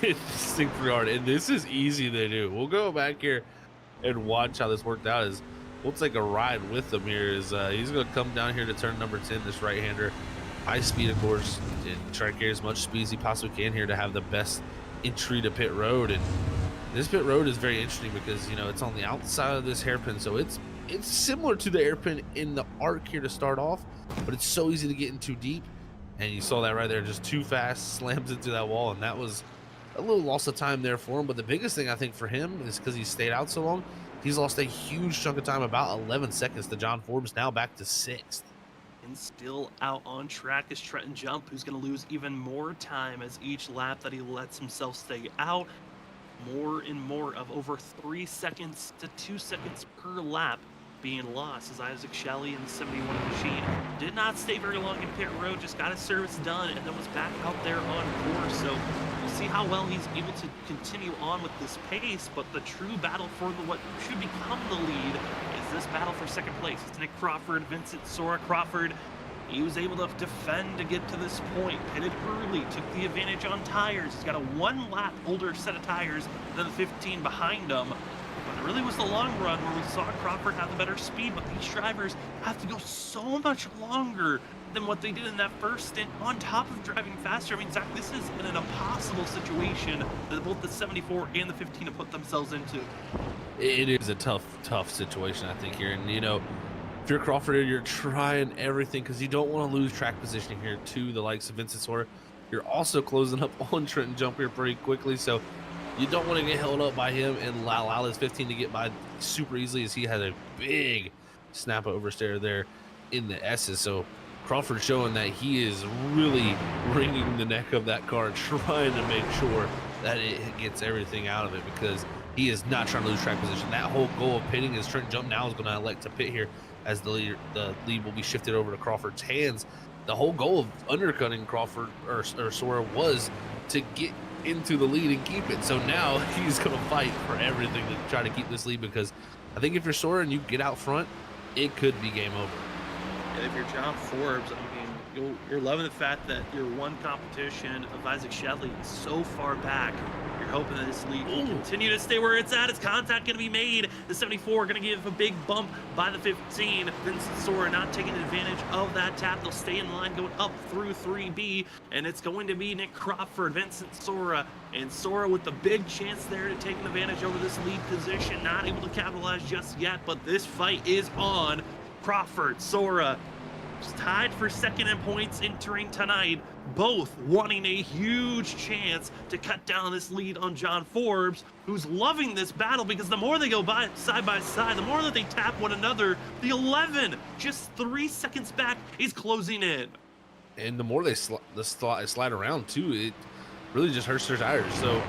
hit this thing pretty hard, and this is easy to do. We'll go back here and watch how this worked out. We'll take a ride with him here. He's going to come down here to turn number 10, this right-hander. High speed, of course, and try to carry as much speed as he possibly can here to have the best entry to pit road. And this pit road is very interesting because, you know, it's on the outside of this hairpin, so it's similar to the hairpin in the arc here to start off, but it's so easy to get in too deep. And you saw that right there, just too fast, slams into that wall, and that was a little loss of time there for him. But the biggest thing I think for him is because he stayed out so long, he's lost a huge chunk of time, about 11 seconds to John Forbes, now back to 6th. And still out on track is Trenton Jump, who's going to lose even more time as each lap that he lets himself stay out. More and more of over 3 seconds to 2 seconds per lap being lost as Isaac Shelley in the 71 machine did not stay very long in pit road, just got his service done and then was back out there on course. So we'll see how well he's able to continue on with this pace, but the true battle for what should become the lead is this battle for second place. It's Nick Crawford, Vincent Sora. Crawford, he was able to defend to get to this point, pitted early, took the advantage on tires. He's got a 1 lap older set of tires than the 15 behind him. But it really was the long run where we saw Crawford have the better speed, but these drivers have to go so much longer than what they did in that first stint on top of driving faster. I mean, Zach, this is an impossible situation that both the 74 and the 15 have put themselves into. It is a tough situation, I think, here. And, you know, if you're Crawford, you're trying everything because you don't want to lose track positioning here to the likes of Vincent Sora. You're also closing up on Trenton Jump here pretty quickly, so you don't want to get held up by him and allow this 15 to get by super easily, as he had a big snap oversteer there in the S's. So Crawford showing that he is really wringing the neck of that car, trying to make sure that it gets everything out of it, because he is not trying to lose track position. That whole goal of pitting is Trenton Jump now is going to elect to pit here as the lead will be shifted over to Crawford's hands. The whole goal of undercutting Crawford or Sora was to get into the lead and keep it. So now he's going to fight for everything to try to keep this lead, because I think if you're Sora and you get out front, it could be game over. And if you're John Forbes, I mean, you're loving the fact that your one competition of Isaac Shelley is so far back. You're hoping that this lead will continue to stay where it's at. Is contact going to be made? The 74 going to give a big bump by the 15. Vincent Sora not taking advantage of that tap. They'll stay in line going up through 3B, and it's going to be Nick Crawford, Vincent Sora, and Sora with the big chance there to take advantage over this lead position. Not able to capitalize just yet, but this fight is on. Crawford, Sora, tied for second in points entering tonight, both wanting a huge chance to cut down this lead on John Forbes, who's loving this battle, because the more they go by side, the more that they tap one another. The 11, just 3 seconds back, is closing in. And the more they slide around too, it really just hurts their tires. So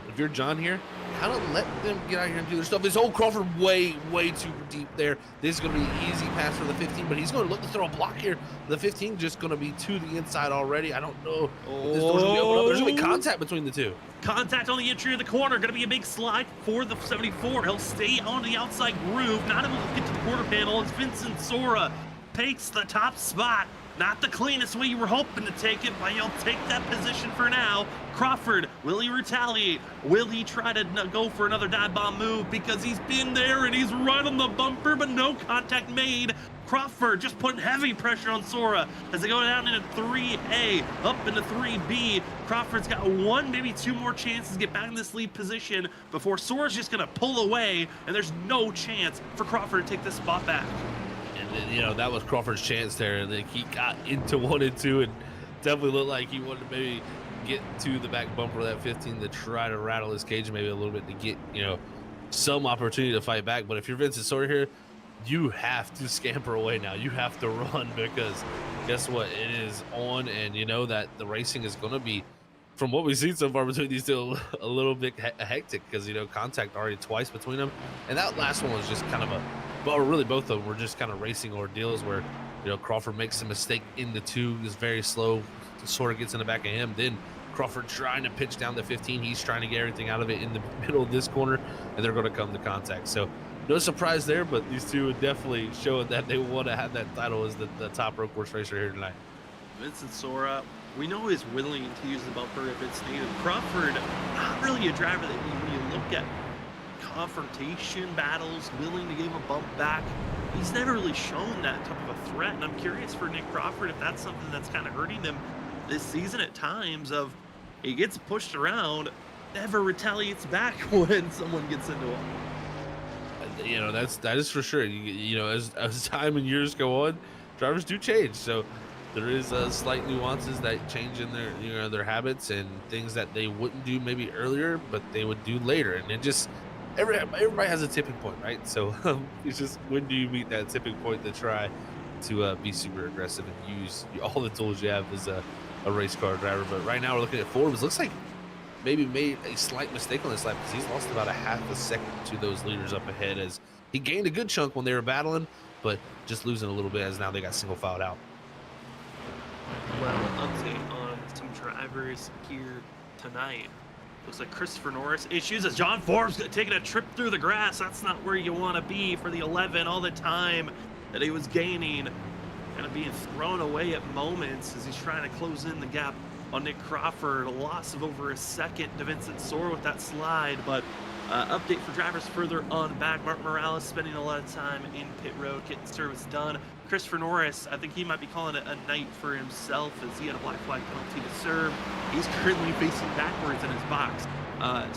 if you're John here, kind of let them get out here and do their stuff. This old Crawford way too deep there. This is going to be an easy pass for the 15, but he's going to look to throw a block here. The 15 just going to be to the inside already. I don't know if this door's going to be open up. There's going to be contact between the two. Contact on the entry of the corner. Going to be a big slide for the 74. He'll stay on the outside groove. Not able to get to the quarter panel. It's Vincent Sora takes the top spot. Not the cleanest way you were hoping to take it, but he'll take that position for now. Crawford, will he retaliate? Will he try to go for another dive bomb move? Because he's been there and he's right on the bumper, but no contact made. Crawford just putting heavy pressure on Sora as they go down into 3A, up into 3B. Crawford's got 1, maybe 2 more chances to get back in this lead position before Sora's just going to pull away, and there's no chance for Crawford to take this spot back. And, you know, that was Crawford's chance there. And then he got into 1 and 2 and definitely looked like he wanted to maybe get to the back bumper of that 15 to try to rattle his cage maybe a little bit to get, you know, some opportunity to fight back. But if you're Vincent Sora here, you have to scamper away now. You have to run because guess what? It is on, and you know that the racing is going to be, from what we've seen so far between these two, a little bit hectic because, you know, contact already twice between them. And that last one was just kind of well, really both of them were just kind of racing ordeals where, you know, Crawford makes a mistake in the 2, is very slow, sort of gets in the back of him. Then Crawford trying to pitch down the 15. He's trying to get everything out of it in the middle of this corner, and they're going to come to contact. So no surprise there, but these two would definitely show that they want to have that title as the top road course racer here tonight. Vincent Sora, we know he's willing to use the bumper if it's needed. Crawford, not really a driver that when you look at confrontation battles, willing to give a bump back, he's never really shown that type of a threat. And I'm curious for Nick Crawford if that's something that's kind of hurting him this season at times, of he gets pushed around, never retaliates back when someone gets into him. You know, that is for sure. You know, as time and years go on, drivers do change. So there is slight nuances that change in their, you know, their habits and things that they wouldn't do maybe earlier, but they would do later. And it just everybody has a tipping point, right? So it's just, when do you meet that tipping point to try to be super aggressive and use all the tools you have as a race car driver? But right now we're looking at Forbes. Looks like maybe made a slight mistake on this lap because he's lost about a half a second to those leaders up ahead, as he gained a good chunk when they were battling, but just losing a little bit as now they got single filed out. Well, an update on some drivers here tonight. Looks like Christopher Norris issues as John Forbes taking a trip through the grass. That's not where you want to be for the 11. All the time that he was gaining, kind of being thrown away at moments as he's trying to close in the gap on Nick Crawford. A loss of over a second to Vincent Sora with that slide. But update for drivers further on back. Mark Morales spending a lot of time in pit road getting service done. Christopher Norris, I think he might be calling it a night for himself as he had a black flag penalty to serve. He's currently facing backwards in his box,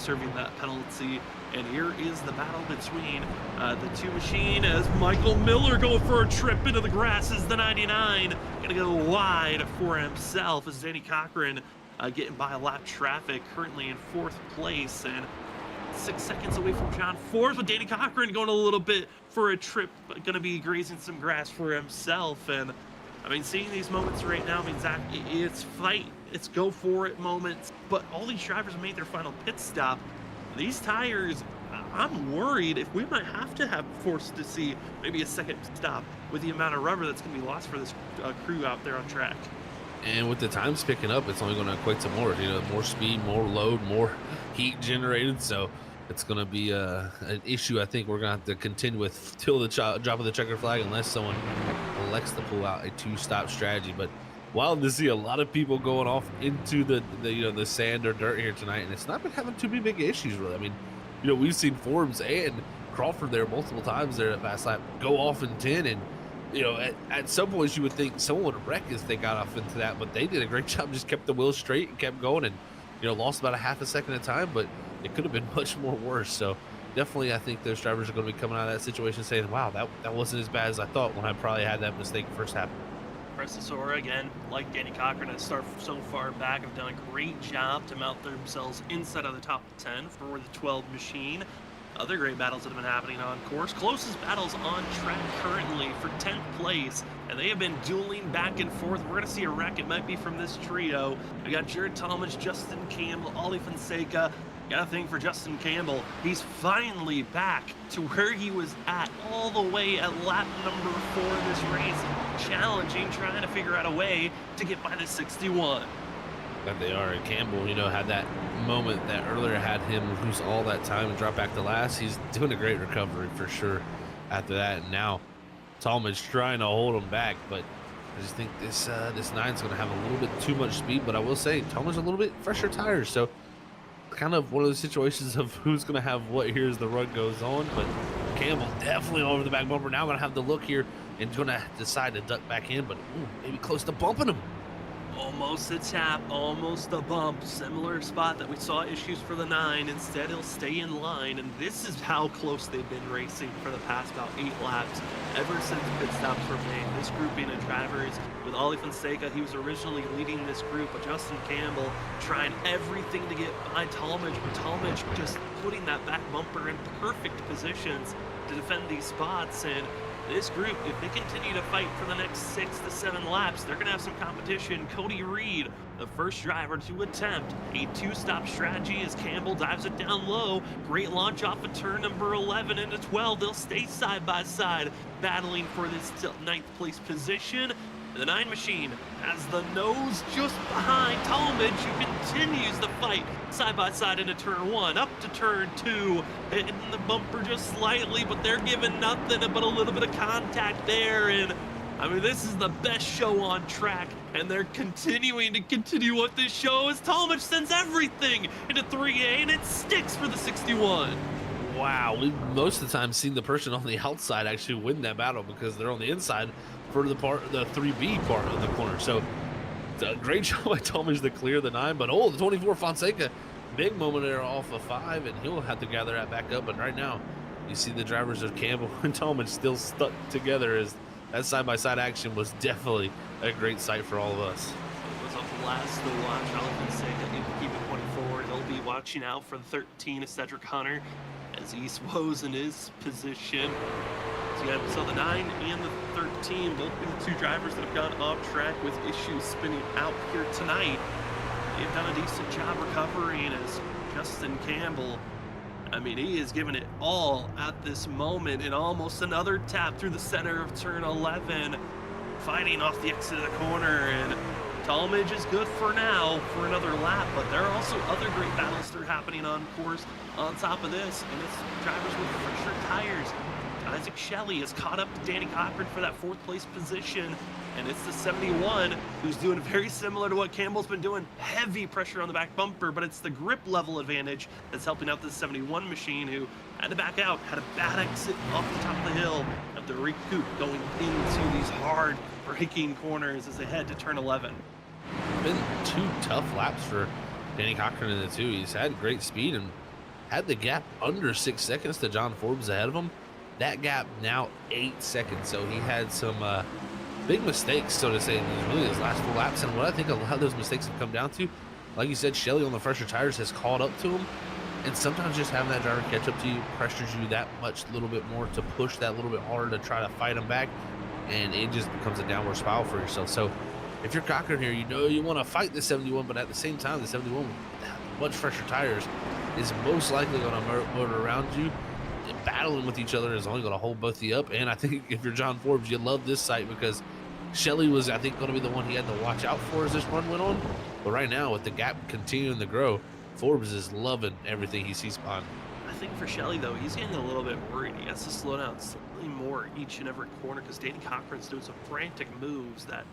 serving that penalty. And here is the battle between the two machine, as Michael Miller going for a trip into the grass as the 99. Gonna go wide for himself as Danny Cochran getting by lap traffic, currently in 4th place and 6 seconds away from John Forbes, but Danny Cochran going a little bit for a trip, gonna be grazing some grass for himself. And I mean, seeing these moments right now, I mean, Zach, it's fight, it's go for it moments, but all these drivers made their final pit stop. These tires, I'm worried if we might have to have forced to see maybe a second stop with the amount of rubber that's going to be lost for this crew out there on track. And with the times picking up, it's only going to equate to more, you know, more speed, more load, more heat generated. So it's going to be an issue I think we're going to have to contend with till the drop of the checker flag, unless someone elects to pull out a 2-stop strategy. But wild to see a lot of people going off into the you know, the sand or dirt here tonight, and it's not been having too many big issues really. I mean, you know, we've seen Forbes and Crawford there multiple times there at last lap go off in 10, and you know, at some points you would think someone would wreck as they got off into that, but they did a great job, just kept the wheels straight and kept going, and you know, lost about a half a second at a time, but it could have been much more worse. So definitely I think those drivers are going to be coming out of that situation saying, wow, that wasn't as bad as I thought when I probably had that mistake first happen. Sora, again, like Danny Cochran, has started so far back, have done a great job to mount themselves inside of the top 10 for the 12 machine. Other great battles that have been happening on course. Closest battles on track currently for 10th place, and they have been dueling back and forth. We're going to see a wreck. It might be from this trio. We got Jared Talmadge, Justin Campbell, Ollie Fonseca. Got a thing for Justin Campbell. He's finally back to where he was at all the way at lap number 4 in this race. Challenging, trying to figure out a way to get by the 61. That they are. And Campbell, you know, had that moment that earlier had him lose all that time and drop back to last. He's doing a great recovery for sure after that. And now Talmadge trying to hold him back, but I just think this nine's going to have a little bit too much speed. But I will say Talmadge a little bit fresher tires, so kind of one of those situations of who's going to have what here as the run goes on. But Campbell definitely over the back bumper. Now going to have the look here and going to decide to duck back in, but maybe close to bumping him. Almost a tap, almost a bump. Similar spot that we saw issues for the 9. Instead, he'll stay in line, and this is how close they've been racing for the past about 8 laps ever since pit stops were made. This grouping of drivers with Ollie Fonseca, he was originally leading this group, but Justin Campbell trying everything to get by Talmadge, but Talmadge just putting that back bumper in perfect positions to defend these spots. And this group, if they continue to fight for the next 6 to 7 laps, they're going to have some competition. Cody Reed, the first driver to attempt a 2-stop strategy as Campbell dives it down low. Great launch off of turn number 11 into 12. They'll stay side by side, battling for this 9th place position. The 9 machine has the nose just behind Talmadge, who continues the fight side by side into turn 1, up to turn 2, hitting the bumper just slightly, but they're giving nothing but a little bit of contact there. And I mean, this is the best show on track, and they're continuing to continue what this show is. Talmadge sends everything into 3A, and it sticks for the 61. Wow, we've most of the time seen the person on the outside actually win that battle because they're on the inside for the 3B part of the corner. So it's a great job by Talmadge to clear the 9, but the 24 Fonseca, big moment there off of 5, and he'll have to gather that back up. But right now, you see the drivers of Campbell and Talmadge still stuck together, as that side-by-side action was definitely a great sight for all of us. It was a blast to watch. I'll even say that you can keep it pointing forward. They'll be watching out for the 13 of Cedric Hunter as he woes in his position. So the 9 and the 13, both been the 2 drivers that have gone off track with issues spinning out here tonight. They've done a decent job recovering, as Justin Campbell, I mean, he is giving it all at this moment, and almost another tap through the center of turn 11, fighting off the exit of the corner. And Talmadge is good for now for another lap, but there are also other great battles that are happening on course on top of this, and it's drivers with fresher tires. Isaac Shelley has caught up to Danny Cochran for that 4th place position, and it's the 71 who's doing very similar to what Campbell's been doing. Heavy pressure on the back bumper, but it's the grip level advantage that's helping out the 71 machine, who had to back out, had a bad exit off the top of the hill, have to recoup going into these hard braking corners as they head to turn 11. Been 2 tough laps for Danny Cochran in the 2. He's had great speed and had the gap under 6 seconds to John Forbes ahead of him. That gap now 8 seconds, so he had some big mistakes, so to say, in really his last 4 laps. And what I think a lot of those mistakes have come down to, like you said, Shelley on the fresher tires has caught up to him, and sometimes just having that driver catch up to you pressures you that much, little bit more, to push that little bit harder to try to fight him back, and it just becomes a downward spiral for yourself. So if you're Cochran here, you know you want to fight the 71, but at the same time, the 71 with much fresher tires is most likely going to motor around you. Battling with each other is only going to hold both of you up. And I think if you're John Forbes, you love this sight, because Shelley was, I think, going to be the one he had to watch out for as this run went on. But right now, with the gap continuing to grow, Forbes is loving everything he sees behind. I think for Shelley, though, he's getting a little bit worried. He has to slow down slightly more each and every corner, because Danny Cochran's doing some frantic moves that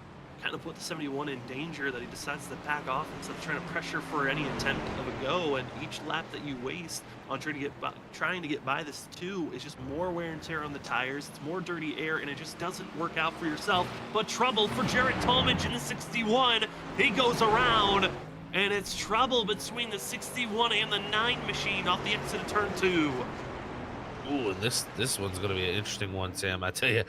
kind of put the 71 in danger, that he decides to back off instead of trying to pressure for any attempt of a go. And each lap that you waste on trying to get by this 2 is just more wear and tear on the tires. It's more dirty air, and it just doesn't work out for yourself. But trouble for Jared Talmadge in the 61. He goes around, and it's trouble between the 61 and the 9 machine off the exit of turn 2. Ooh, and this one's going to be an interesting one, Sam. I tell you,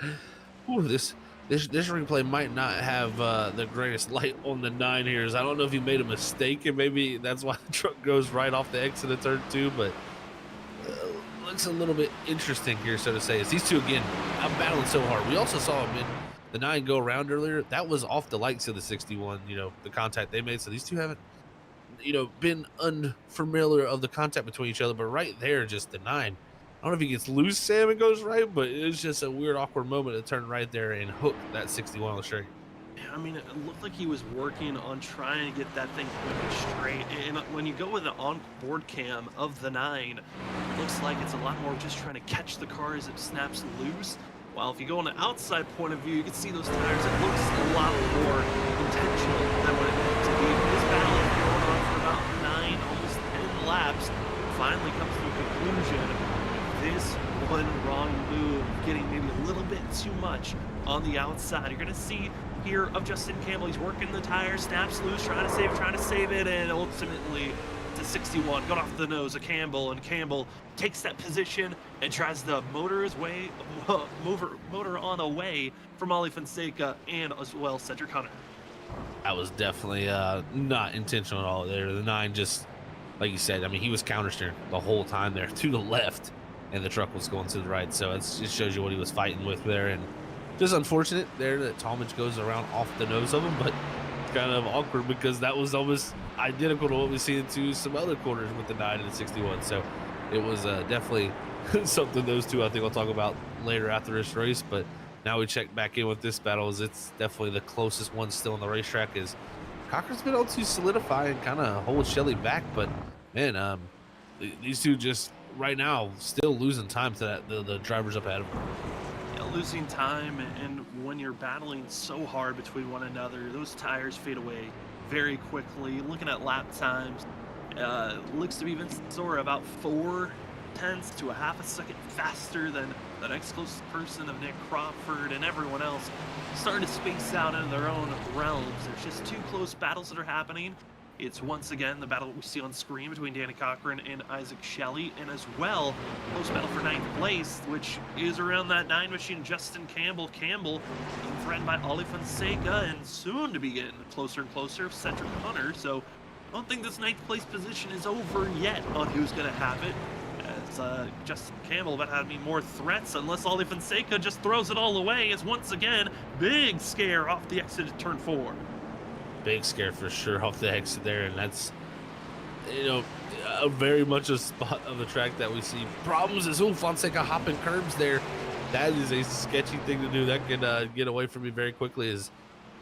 ooh, this replay might not have the greatest light on the 9 here. I don't know if he made a mistake, and maybe that's why the truck goes right off the exit of turn 2, but looks a little bit interesting here, so to say. As these 2, again, I'm battling so hard. We also saw him in the 9 go around earlier. That was off the likes of the 61, the contact they made. So these 2 haven't, been unfamiliar of the contact between each other, but right there, just the 9. I don't know if he gets loose, Sam, and goes right, but it's just a weird, awkward moment to turn right there and hook that 61 on the straight. Yeah, I mean, it looked like he was working on trying to get that thing moving straight. And when you go with an on-board cam of the 9, it looks like it's a lot more just trying to catch the car as it snaps loose. While if you go on the outside point of view, you can see those tires. It looks a lot more intentional than what it meant to be. This battle has been going on for about 9, almost 10 laps. Finally comes to a conclusion. This one wrong move, getting maybe a little bit too much on the outside. You're going to see here of Justin Campbell. He's working the tires, snaps loose, trying to save it, and ultimately to 61, got off the nose of Campbell, and Campbell takes that position and tries to motor on away from Ollie Fonseca and as well Cedric Hunter. That was definitely not intentional at all there. The 9 just, like you said, I mean, he was countersteering the whole time there to the left. and the truck was going to the right. So it just shows you what he was fighting with there, and just unfortunate there that Talmadge goes around off the nose of him, but it's kind of awkward because that was almost identical to what we've seen into some other corners with the 9 and the 61. So it was definitely something those two I think I'll talk about later after this race. But now we check back in with this battle, as it's definitely the closest one still on the racetrack. Is Cocker's been able to solidify and kind of hold Shelley back, but man, these two just right now still losing time to the drivers up ahead of them. Yeah, losing time, and when you're battling so hard between one another, those tires fade away very quickly. Looking at lap times, looks to be Vince Sora about 4/10 to a half a second faster than the next closest person of Nick Crawford, and everyone else starting to space out into their own realms. There's just two close battles that are happening. It's once again the battle we see on screen between Danny Cochran and Isaac Shelley, and as well, close battle for 9th place, which is around that 9 machine, Justin Campbell. Campbell being threatened by Ollie Fonseca, and soon to be getting closer and closer of Cedric Hunter. So I don't think this 9th place position is over yet on who's going to have it, as Justin Campbell about having more threats, unless Ollie Fonseca just throws it all away, as once again, big scare off the exit at turn 4. Big scare for sure off the exit there, and that's, you know, very much a spot of the track that we see problems. Is Fonseca hopping curbs there. That is a sketchy thing to do. That can get away from me very quickly. Is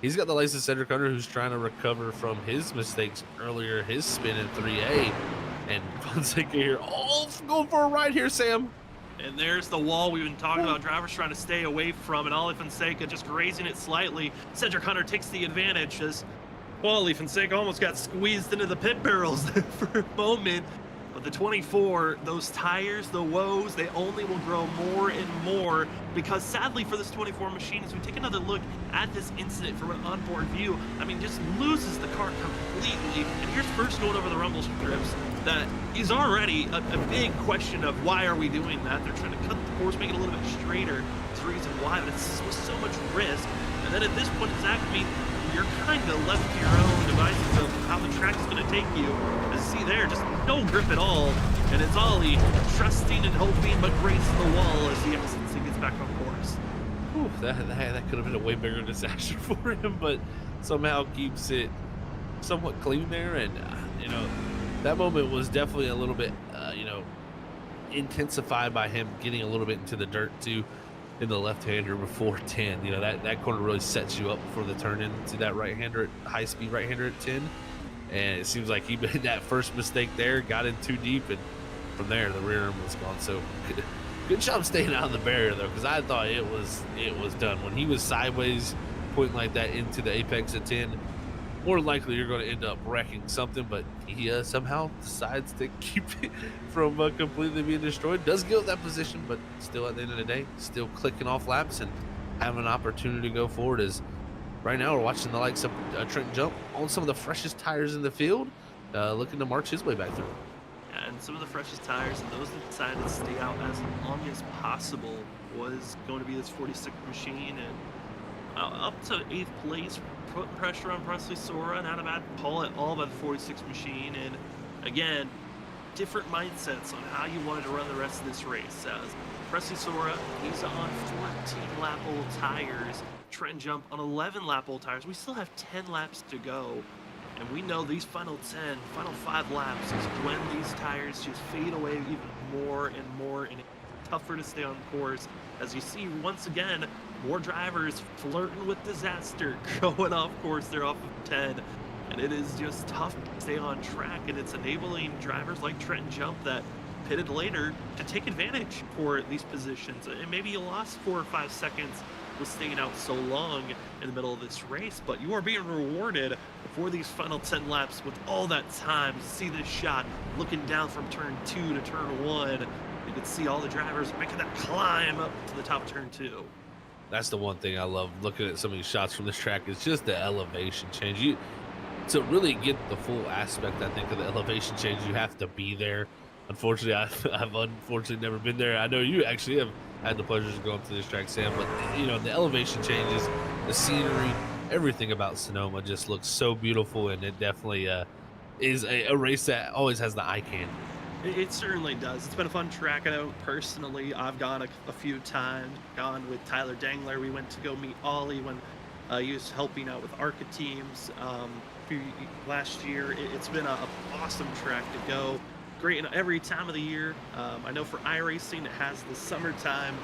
he's got the licensed Cedric Hunter, who's trying to recover from his mistakes earlier, his spin in 3A, and Fonseca here, going for a ride here, Sam. And there's the wall we've been talking about, drivers trying to stay away from, and Ollie Fonseca just grazing it slightly. Cedric Hunter takes the advantage as Ollie Fonseca almost got squeezed into the pit barrels for a moment. But the 24, those tires, the woes, they only will grow more and more, because sadly for this 24 machine, as we take another look at this incident from an onboard view, I mean, just loses the car completely. And here's first going over the rumble strips. That is already a big question of why are we doing that? They're trying to cut the course, make it a little bit straighter. It's the reason why, but it's with so much risk. And then at this point, Zach, I mean, you're kind of left to your own devices of how the track is going to take you. As you see there, just no grip at all. And it's Ollie trusting and hoping, but racing the wall as he exits and gets back on course. Whew, that could have been a way bigger disaster for him, but somehow keeps it somewhat clean there. And, you know, that moment was definitely a little bit, you know, intensified by him getting a little bit into the dirt too in the left-hander before 10. You know, that corner really sets you up for the turn into that right-hander, high-speed right-hander at 10. And it seems like he made that first mistake there, got in too deep, and from there the rear end was gone. So good job staying out of the barrier though, because I thought it was done when he was sideways pointing like that into the apex at 10. More likely you're going to end up wrecking something, but he somehow decides to keep it from completely being destroyed. Does get that position, but still at the end of the day, still clicking off laps and having an opportunity to go forward. As right now we're watching the likes of Trent jump on some of the freshest tires in the field, looking to march his way back through. And some of the freshest tires, and those that decided to stay out as long as possible, was going to be this 46 machine, and up to 8th place, putting pressure on Presley Sora, not a bad pull at all by the 46 machine. And again, different mindsets on how you wanted to run the rest of this race. As Presley Sora, he's on 14 lap old tires. Trent Jump on 11 lap old tires. We still have 10 laps to go, and we know these final 5 laps is when these tires just fade away even more and more, and it's tougher to stay on course. As you see, once again, more drivers flirting with disaster, going off course. They're off of 10, and it is just tough to stay on track, and it's enabling drivers like Trent Jump that pitted later to take advantage for these positions. And maybe you lost 4 or 5 seconds with staying out so long in the middle of this race, but you are being rewarded for these final 10 laps with all that time. You see this shot looking down from turn 2 to turn 1. You can see all the drivers making that climb up to the top of turn 2. That's the one thing I love looking at some of these shots from this track, is just the elevation change. To really get the full aspect, I think, of the elevation change, you have to be there. Unfortunately, I've unfortunately never been there. I know you actually have had the pleasure of going to this track, Sam, but you know, the elevation changes, the scenery, everything about Sonoma just looks so beautiful, and it definitely is a race that always has the eye candy. It certainly does. It's been a fun track. I know personally, I've gone a few times. Gone with Tyler Dangler. We went to go meet Ollie when he was helping out with ARCA teams last year. It's been an awesome track to go. Great in every time of the year. I know for iRacing, it has the summertime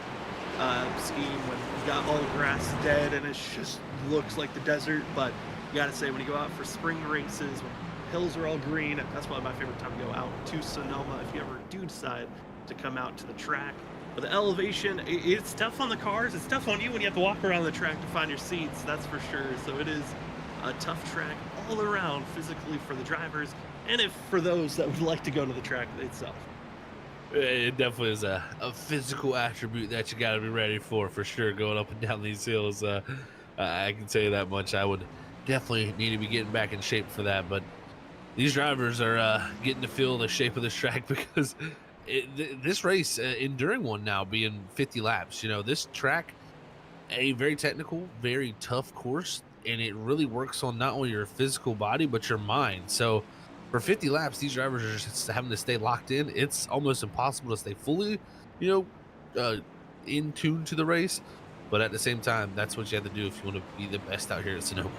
scheme when you got all the grass dead and it just looks like the desert. But you gotta say, when you go out for spring races, when hills are all green, that's probably my favorite time to go out to Sonoma if you ever do decide to come out to the track. But the elevation, it's tough on the cars. It's tough on you when you have to walk around the track to find your seats, that's for sure. So it is a tough track all around physically for the drivers, and if for those that would like to go to the track itself. It definitely is a physical attribute that you got to be ready for sure, going up and down these hills. I can tell you that much. I would definitely need to be getting back in shape for that, but these drivers are getting to feel the shape of this track because this race, enduring one now, being 50 laps, you know, this track, a very technical, very tough course, and it really works on not only your physical body, but your mind. So for 50 laps, these drivers are just having to stay locked in. It's almost impossible to stay fully, in tune to the race. But at the same time, that's what you have to do if you want to be the best out here at Sonoma.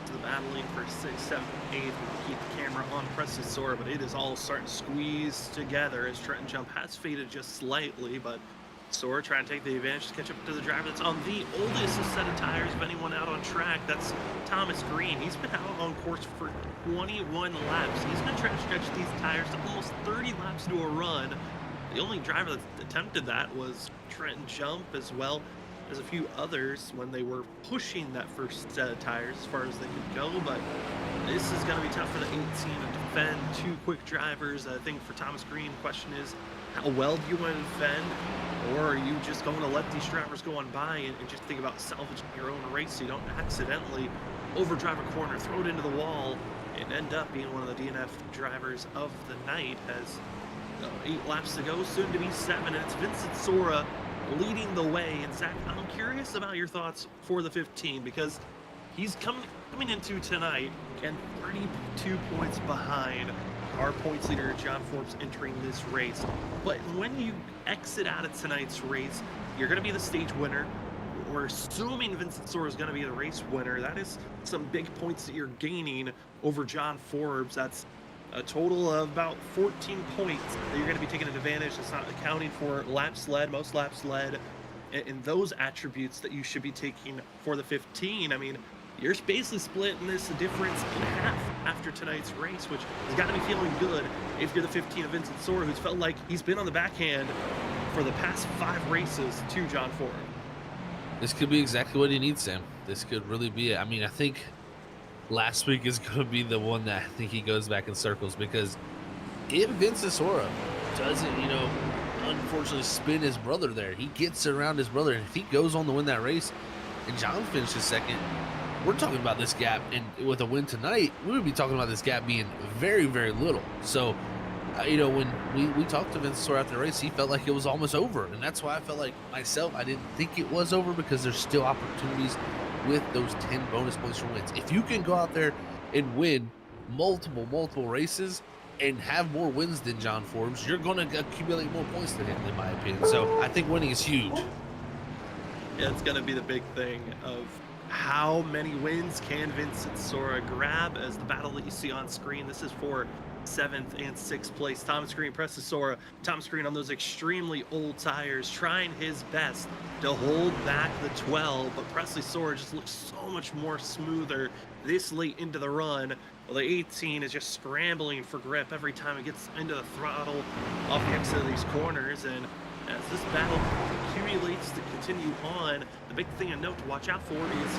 The battling for 6th, 7th, 8th. We keep the camera on Presley Sora, but it is all starting to squeeze together as Trenton Jump has faded just slightly, but Sora trying to take the advantage to catch up to the driver that's on the oldest set of tires of anyone out on track. That's Thomas Green. He's been out on course for 21 laps. He's been trying to stretch these tires to almost 30 laps to a run. The only driver that attempted that was Trenton Jump, as well as a few others when they were pushing that first set of tires as far as they could go. But this is going to be tough for the 18 to defend two quick drivers. I think for Thomas Green, the question is, how well do you want to defend, or are you just going to let these drivers go on by and just think about salvaging your own race so you don't accidentally overdrive a corner, throw it into the wall, and end up being one of the DNF drivers of the night? As 8 laps to go, soon to be 7, and it's Vincent Sora leading the way. And Zach, I'm curious about your thoughts for the 15, because he's coming into tonight and 32 points behind our points leader John Forbes entering this race. But when you exit out of tonight's race, you're going to be the stage winner. We're assuming Vincent Sora is going to be the race winner. That is some big points that you're gaining over John Forbes. That's a total of about 14 points that you're going to be taking advantage. It's not accounting for laps led, most laps led, and those attributes that you should be taking for the 15. I mean, you're basically splitting this difference in half after tonight's race, which has got to be feeling good if you're the 15 of Vincent Sora, who's felt like he's been on the backhand for the past 5 races to John Forbes. This could be exactly what he needs, Sam. This could really be it. I mean, I think last week is going to be the one that I think he goes back in circles, because if Vincent Sora doesn't, unfortunately spin his brother there, he gets around his brother, and if he goes on to win that race and John finishes second, we're talking about this gap, and with a win tonight, we would be talking about this gap being very, very little. So, when we talked to Vincent Sora after the race, he felt like it was almost over, and that's why I felt like myself, I didn't think it was over, because there's still opportunities with those 10 bonus points for wins. If you can go out there and win multiple races and have more wins than John Forbes, you're going to accumulate more points than him, in my opinion. So I think winning is huge. Yeah, it's going to be the big thing of how many wins can Vincent Sora grab, as the battle that you see on screen. This is for 7th and 6th place. Thomas Green, Presley Sora. Thomas Green on those extremely old tires, trying his best to hold back the 12, but Presley Sora just looks so much more smoother this late into the run. Well, the 18 is just scrambling for grip every time it gets into the throttle off the exit of these corners. And as this battle accumulates to continue on, the big thing to note to watch out for is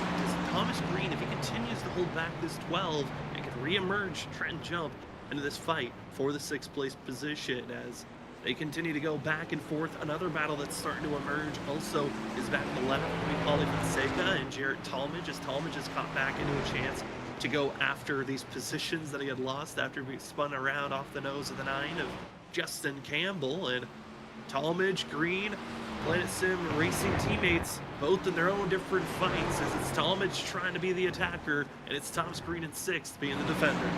Thomas Green, if he continues to hold back this 12, and can re-emerge Trenton Jump into this fight for the 6th place position as they continue to go back and forth. Another battle that's starting to emerge also is back in the 11th between Paulie Fonseca and Jarrett Talmadge, as Talmadge has caught back into a chance to go after these positions that he had lost after being spun around off the nose of the 9 of Justin Campbell. And Talmadge, Green, Planet Sim racing teammates, both in their own different fights, as it's Talmadge trying to be the attacker, and it's Thomas Green in 6th being the defender.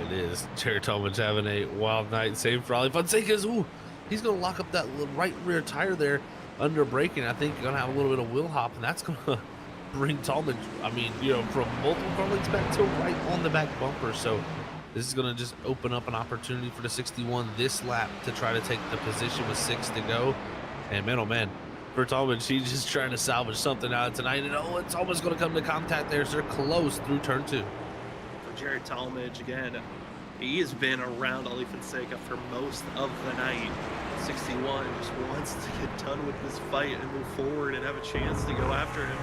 It is. Jared Talmadge having a wild night. Same for Ali Fonseca's. Ooh, he's going to lock up that right rear tire there under braking. I think going to have a little bit of wheel hop, and that's going to bring Talmadge, I mean, you know, from multiple front legs back to right on the back bumper. So this is going to just open up an opportunity for the 61 this lap to try to take the position with 6 to go. And man, oh man, for Talmadge, he's just trying to salvage something out of tonight. And oh, it's almost going to come to contact there. So they're close through turn 2. Jared Talmadge, again, he has been around Ali Fonseca for most of the night. 61 just wants to get done with this fight and move forward and have a chance to go after him.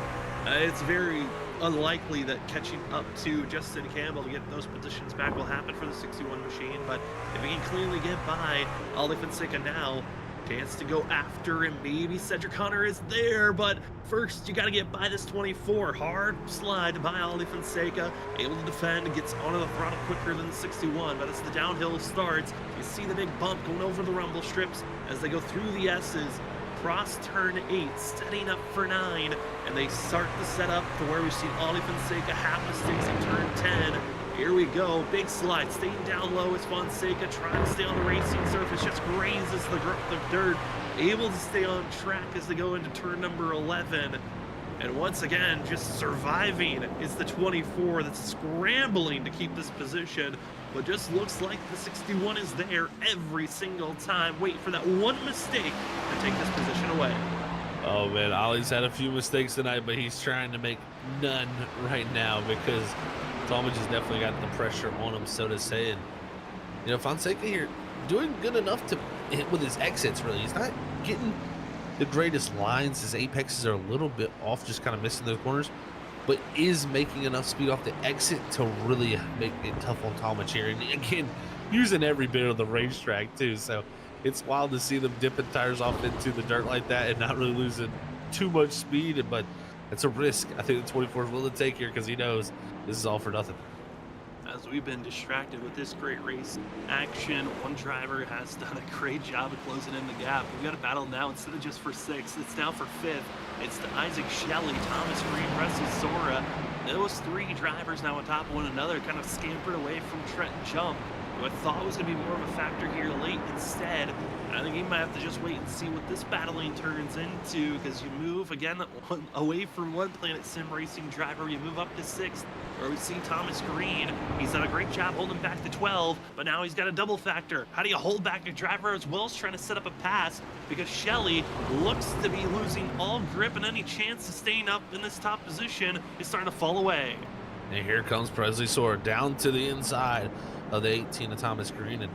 It's very unlikely that catching up to Justin Campbell to get those positions back will happen for the 61 machine, but if he can cleanly get by Ali Fonseca now, chance to go after him. Maybe Cedric Hunter is there, but first you got to get by this 24. Hard slide by Ali Fonseca, able to defend, gets onto the throttle quicker than the 61, but as the downhill starts, you see the big bump going over the rumble strips as they go through the S's, cross turn 8, setting up for 9, and they start the setup to where we've seen Ali Fonseca have mistakes in turn 10. Here we go, big slide, staying down low as Fonseca trying to stay on the racing surface, just grazes the dirt, able to stay on track as they go into turn number 11. And once again, just surviving is the 24 that's scrambling to keep this position, but just looks like the 61 is there every single time. Wait for that one mistake to take this position away. Oh man, Ollie's had a few mistakes tonight, but he's trying to make none right now because Talmadge has definitely got the pressure on him, so to say. And you know, Fonseca here doing good enough to hit with his exits. Really, he's not getting the greatest lines. His apexes are a little bit off, just kind of missing those corners, but is making enough speed off the exit to really make it tough on Talmadge here. And again, using every bit of the racetrack too. So it's wild to see them dipping tires off into the dirt like that and not really losing too much speed. But it's a risk I think the 24 is willing to take here because he knows this is all for nothing. As we've been distracted with this great race action, one driver has done a great job of closing in the gap. We've got a battle now instead of just for 6th. It's now for 5th. It's to Isaac Shelley, Thomas Green, Presley Sora. Those 3 drivers now on top of one another, kind of scampered away from Trenton Jump, who I thought was going to be more of a factor here late instead. I think you might have to just wait and see what this battling turns into, because you move again away from one Planet Sim Racing driver, you move up to 6th, where we see Thomas Green. He's done a great job holding back to 12, but now he's got a double factor. How do you hold back a driver as well as trying to set up a pass? Because Shelley looks to be losing all grip, and any chance of staying up in this top position is starting to fall away. And here comes Presley Sora down to the inside of the 18 of Thomas Green, and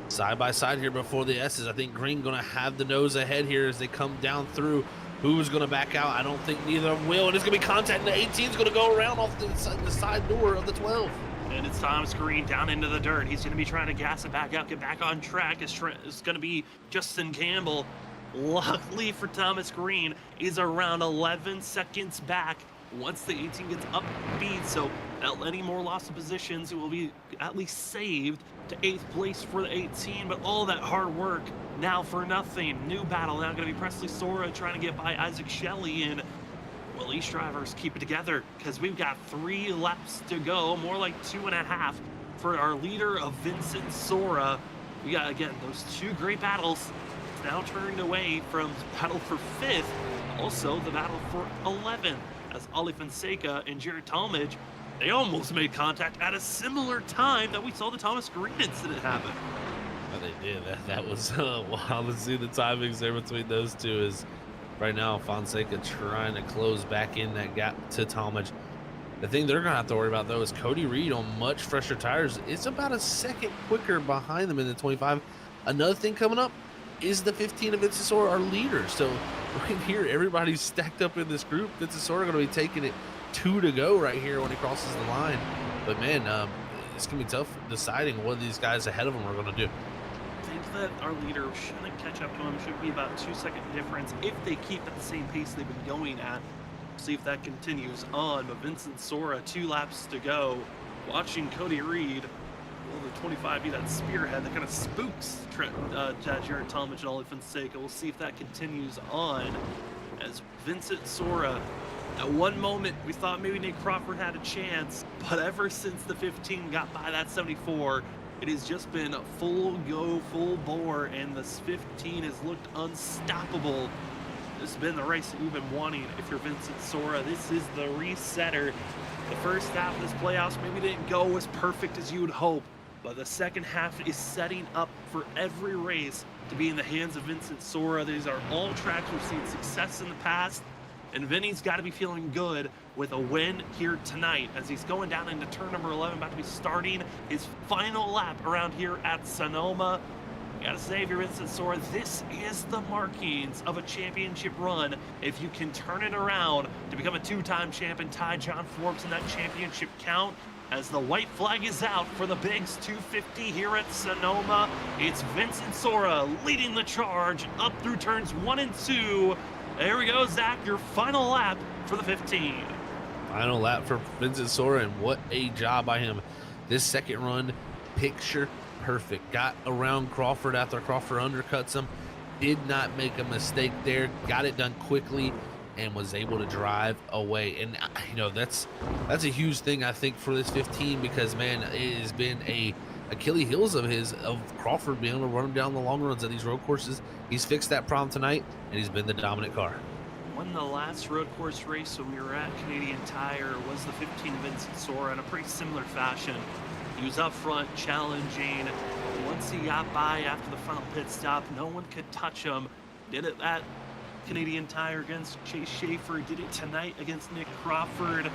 side by side here before the S's. I think Green gonna have the nose ahead here as they come down through. Who's gonna back out? I don't think neither of them will, and it's gonna be contact, and the 18's gonna go around off the side door of the 12. And it's Thomas Green down into the dirt. He's gonna be trying to gas it back out, get back on track. It's gonna be Justin Campbell. Luckily for Thomas Green, is around 11 seconds back once the 18 gets up speed, so without any more loss of positions, it will be at least saved to 8th place for the 18, but all that hard work now for nothing. New battle now going to be Presley Sora trying to get by Isaac Shelley, and will these drivers keep it together? Because we've got 3 laps to go, more like 2.5 for our leader of Vincent Sora. We got, again, those 2 great battles now turned away from the battle for 5th, also the battle for 11th, as Ali Fonseca and Jared Talmadge, they almost made contact at a similar time that we saw the Thomas Green incident happen. Oh, they did. That was wild to see the timings there between those two. Is right now Fonseca trying to close back in that gap to Talmadge. The thing they're gonna have to worry about though is Cody Reed on much fresher tires. It's about a second quicker behind them in the 25. Another thing coming up is the 15 of Vincent Sora, our leader. So right here, everybody's stacked up in this group. Vincent Sora gonna be taking it 2 to go right here when he crosses the line. But man, it's gonna be tough deciding what these guys ahead of him are gonna do. I think that our leader shouldn't catch up to him. Should be about 2-second difference if they keep at the same pace they've been going at. See if that continues on. But Vincent Sora, 2 laps to go. Watching Cody Reed, will the 25 be that spearhead that kind of spooks Jared Talmadge and Ali Fonseca? We'll see if that continues on as Vincent Sora At one moment, we thought maybe Nick Crawford had a chance, but ever since the 15 got by that 74, it has just been full go, full bore, and this 15 has looked unstoppable. This has been the race that we've been wanting. If you're Vincent Sora, this is the resetter. The first half of this playoffs maybe didn't go as perfect as you would hope, but the second half is setting up for every race to be in the hands of Vincent Sora. These are all tracks we've seen success in the past, and Vinny's got to be feeling good with a win here tonight as he's going down into turn number 11, about to be starting his final lap around here at Sonoma. You gotta say, if you're Vincent Sora, this is the markings of a championship run. If you can turn it around to become a two-time champ and tie John Forbes in that championship count, as the white flag is out for the Bigs 250 here at Sonoma, it's Vincent Sora leading the charge up through turns 1 and 2. There we go, Zach, your final lap for the 15. Final lap for Vincent Sora, and what a job by him. This second run, picture perfect. Got around Crawford after Crawford undercuts him. Did not make a mistake there. Got it done quickly and was able to drive away. And you know, that's a huge thing, I think, for this 15, because man, it has been a Achilles heels of his, of Crawford being able to run him down the long runs at these road courses. He's fixed that problem tonight, and he's been the dominant car. Won the last road course race when we were at Canadian Tire was the 15 Vincent Sora in a pretty similar fashion. He was up front challenging. Once he got by after the final pit stop, no one could touch him. Did it at Canadian Tire against Chase Schaefer. Did it tonight against Nick Crawford.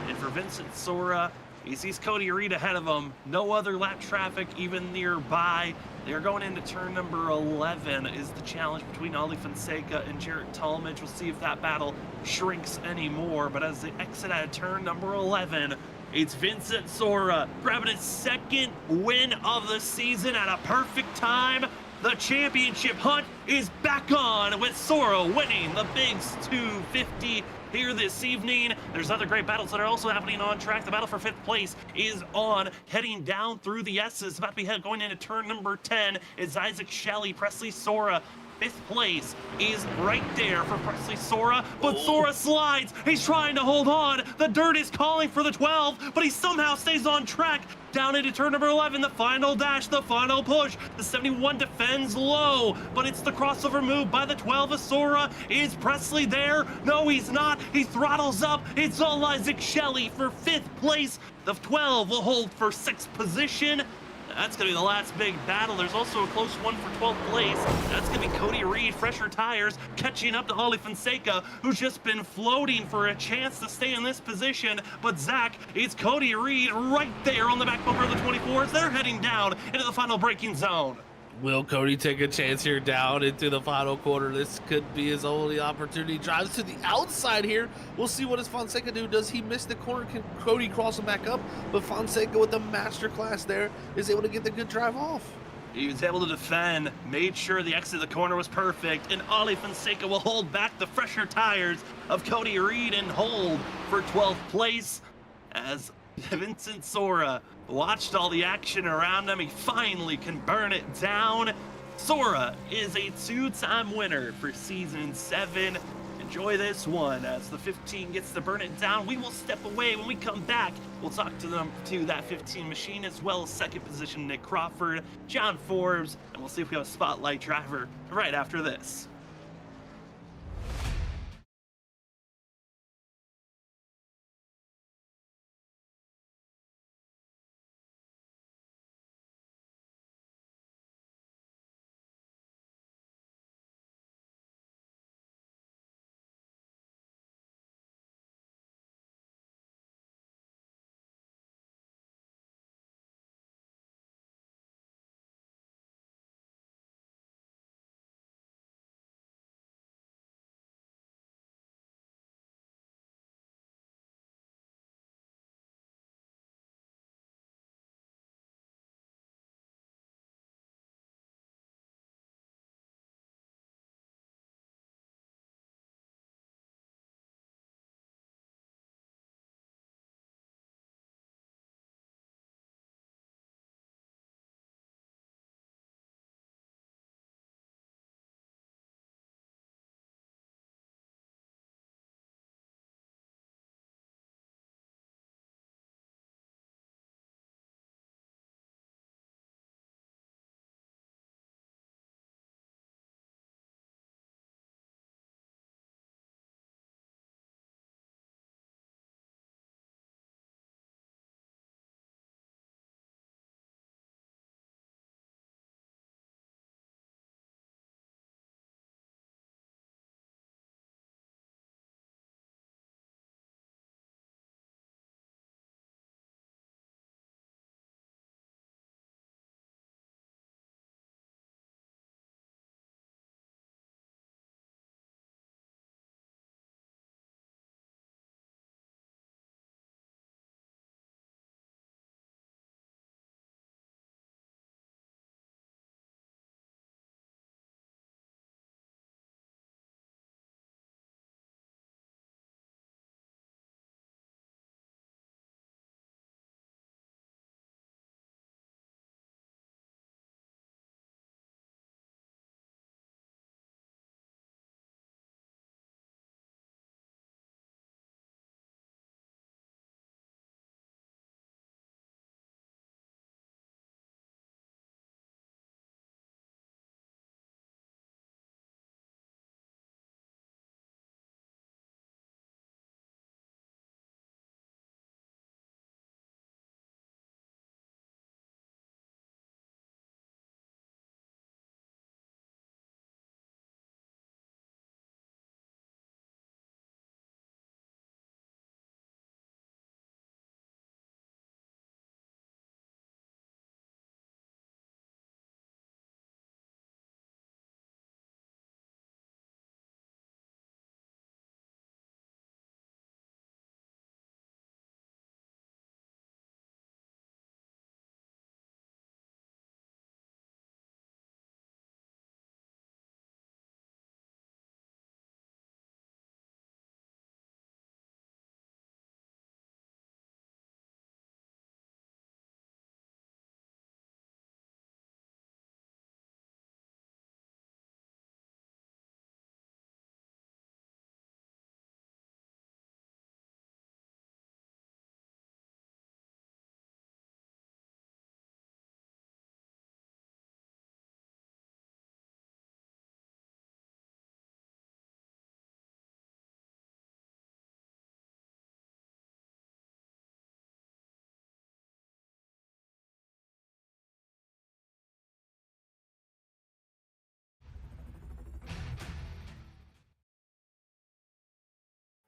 And for Vincent Sora, he sees Cody Reed ahead of him. No other lap traffic even nearby. They're going into turn number 11 is the challenge between Ali Fonseca and Jarrett Talmadge. We'll see if that battle shrinks anymore. But as they exit out of turn number 11, it's Vincent Sora grabbing his second win of the season at a perfect time. The championship hunt is back on with Sora winning the Bigs 250 here this evening. There's other great battles that are also happening on track. The battle for 5th place is on, heading down through the S's. About to be going into turn number 10. It's Isaac Shelley, Presley Sora. 5th place is right there for Presley Sora, but Sora slides. He's trying to hold on. The dirt is calling for the 12, but he somehow stays on track. Down into turn number 11, the final dash, the final push. The 71 defends low, but it's the crossover move by the 12 of Sora. Is Presley there? No, he's not. He throttles up. It's all Isaac Shelley for 5th place. The 12 will hold for 6th position. That's going to be the last big battle. There's also a close one for 12th place. That's going to be Cody Reed, fresher tires, catching up to Holly Fonseca, who's just been floating for a chance to stay in this position. But Zach, it's Cody Reed right there on the back bumper of the 24s. They're heading down into the final braking zone. Will Cody take a chance here down into the final quarter? This could be his only opportunity. Drives to the outside here. We'll see what does Fonseca do. Does he miss the corner? Can Cody cross him back up? But Fonseca with the master class there is able to get the good drive off. He was able to defend, made sure the exit of the corner was perfect, and Ollie Fonseca will hold back the fresher tires of Cody Reed and hold for 12th place as Vincent Sora watched all the action around him. He finally can burn it down. Sora is a 2-time winner for season 7. Enjoy this one as the 15 gets to burn it down. We will step away. When we come back, we'll talk to that 15 machine, as well as second position Nick Crawford, John Forbes, and we'll see if we have a spotlight driver right after this.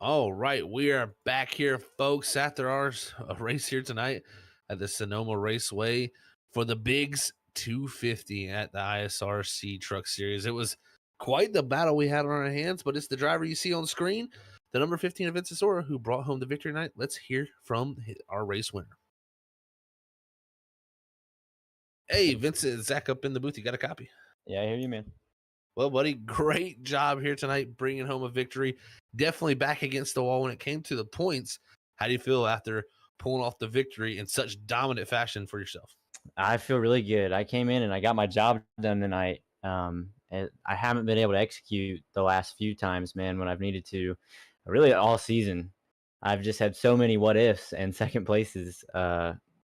All right, we are back here, folks, after our race here tonight at the Sonoma Raceway for the Bigs 250 at the ISRC Truck Series. It was quite the battle we had on our hands, but it's the driver you see on screen, the number 15 of Vincent Sora, who brought home the victory tonight. Let's hear from our race winner. Hey, Vincent, Zach up in the booth. You got a copy? Yeah, I hear you, man. Well, buddy, great job here tonight, bringing home a victory. Definitely back against the wall when it came to the points. How do you feel after pulling off the victory in such dominant fashion for yourself? I feel really good. I came in and I got my job done tonight. I haven't been able to execute the last few times, man, when I've needed to. Really, all season, I've just had so many what ifs and second places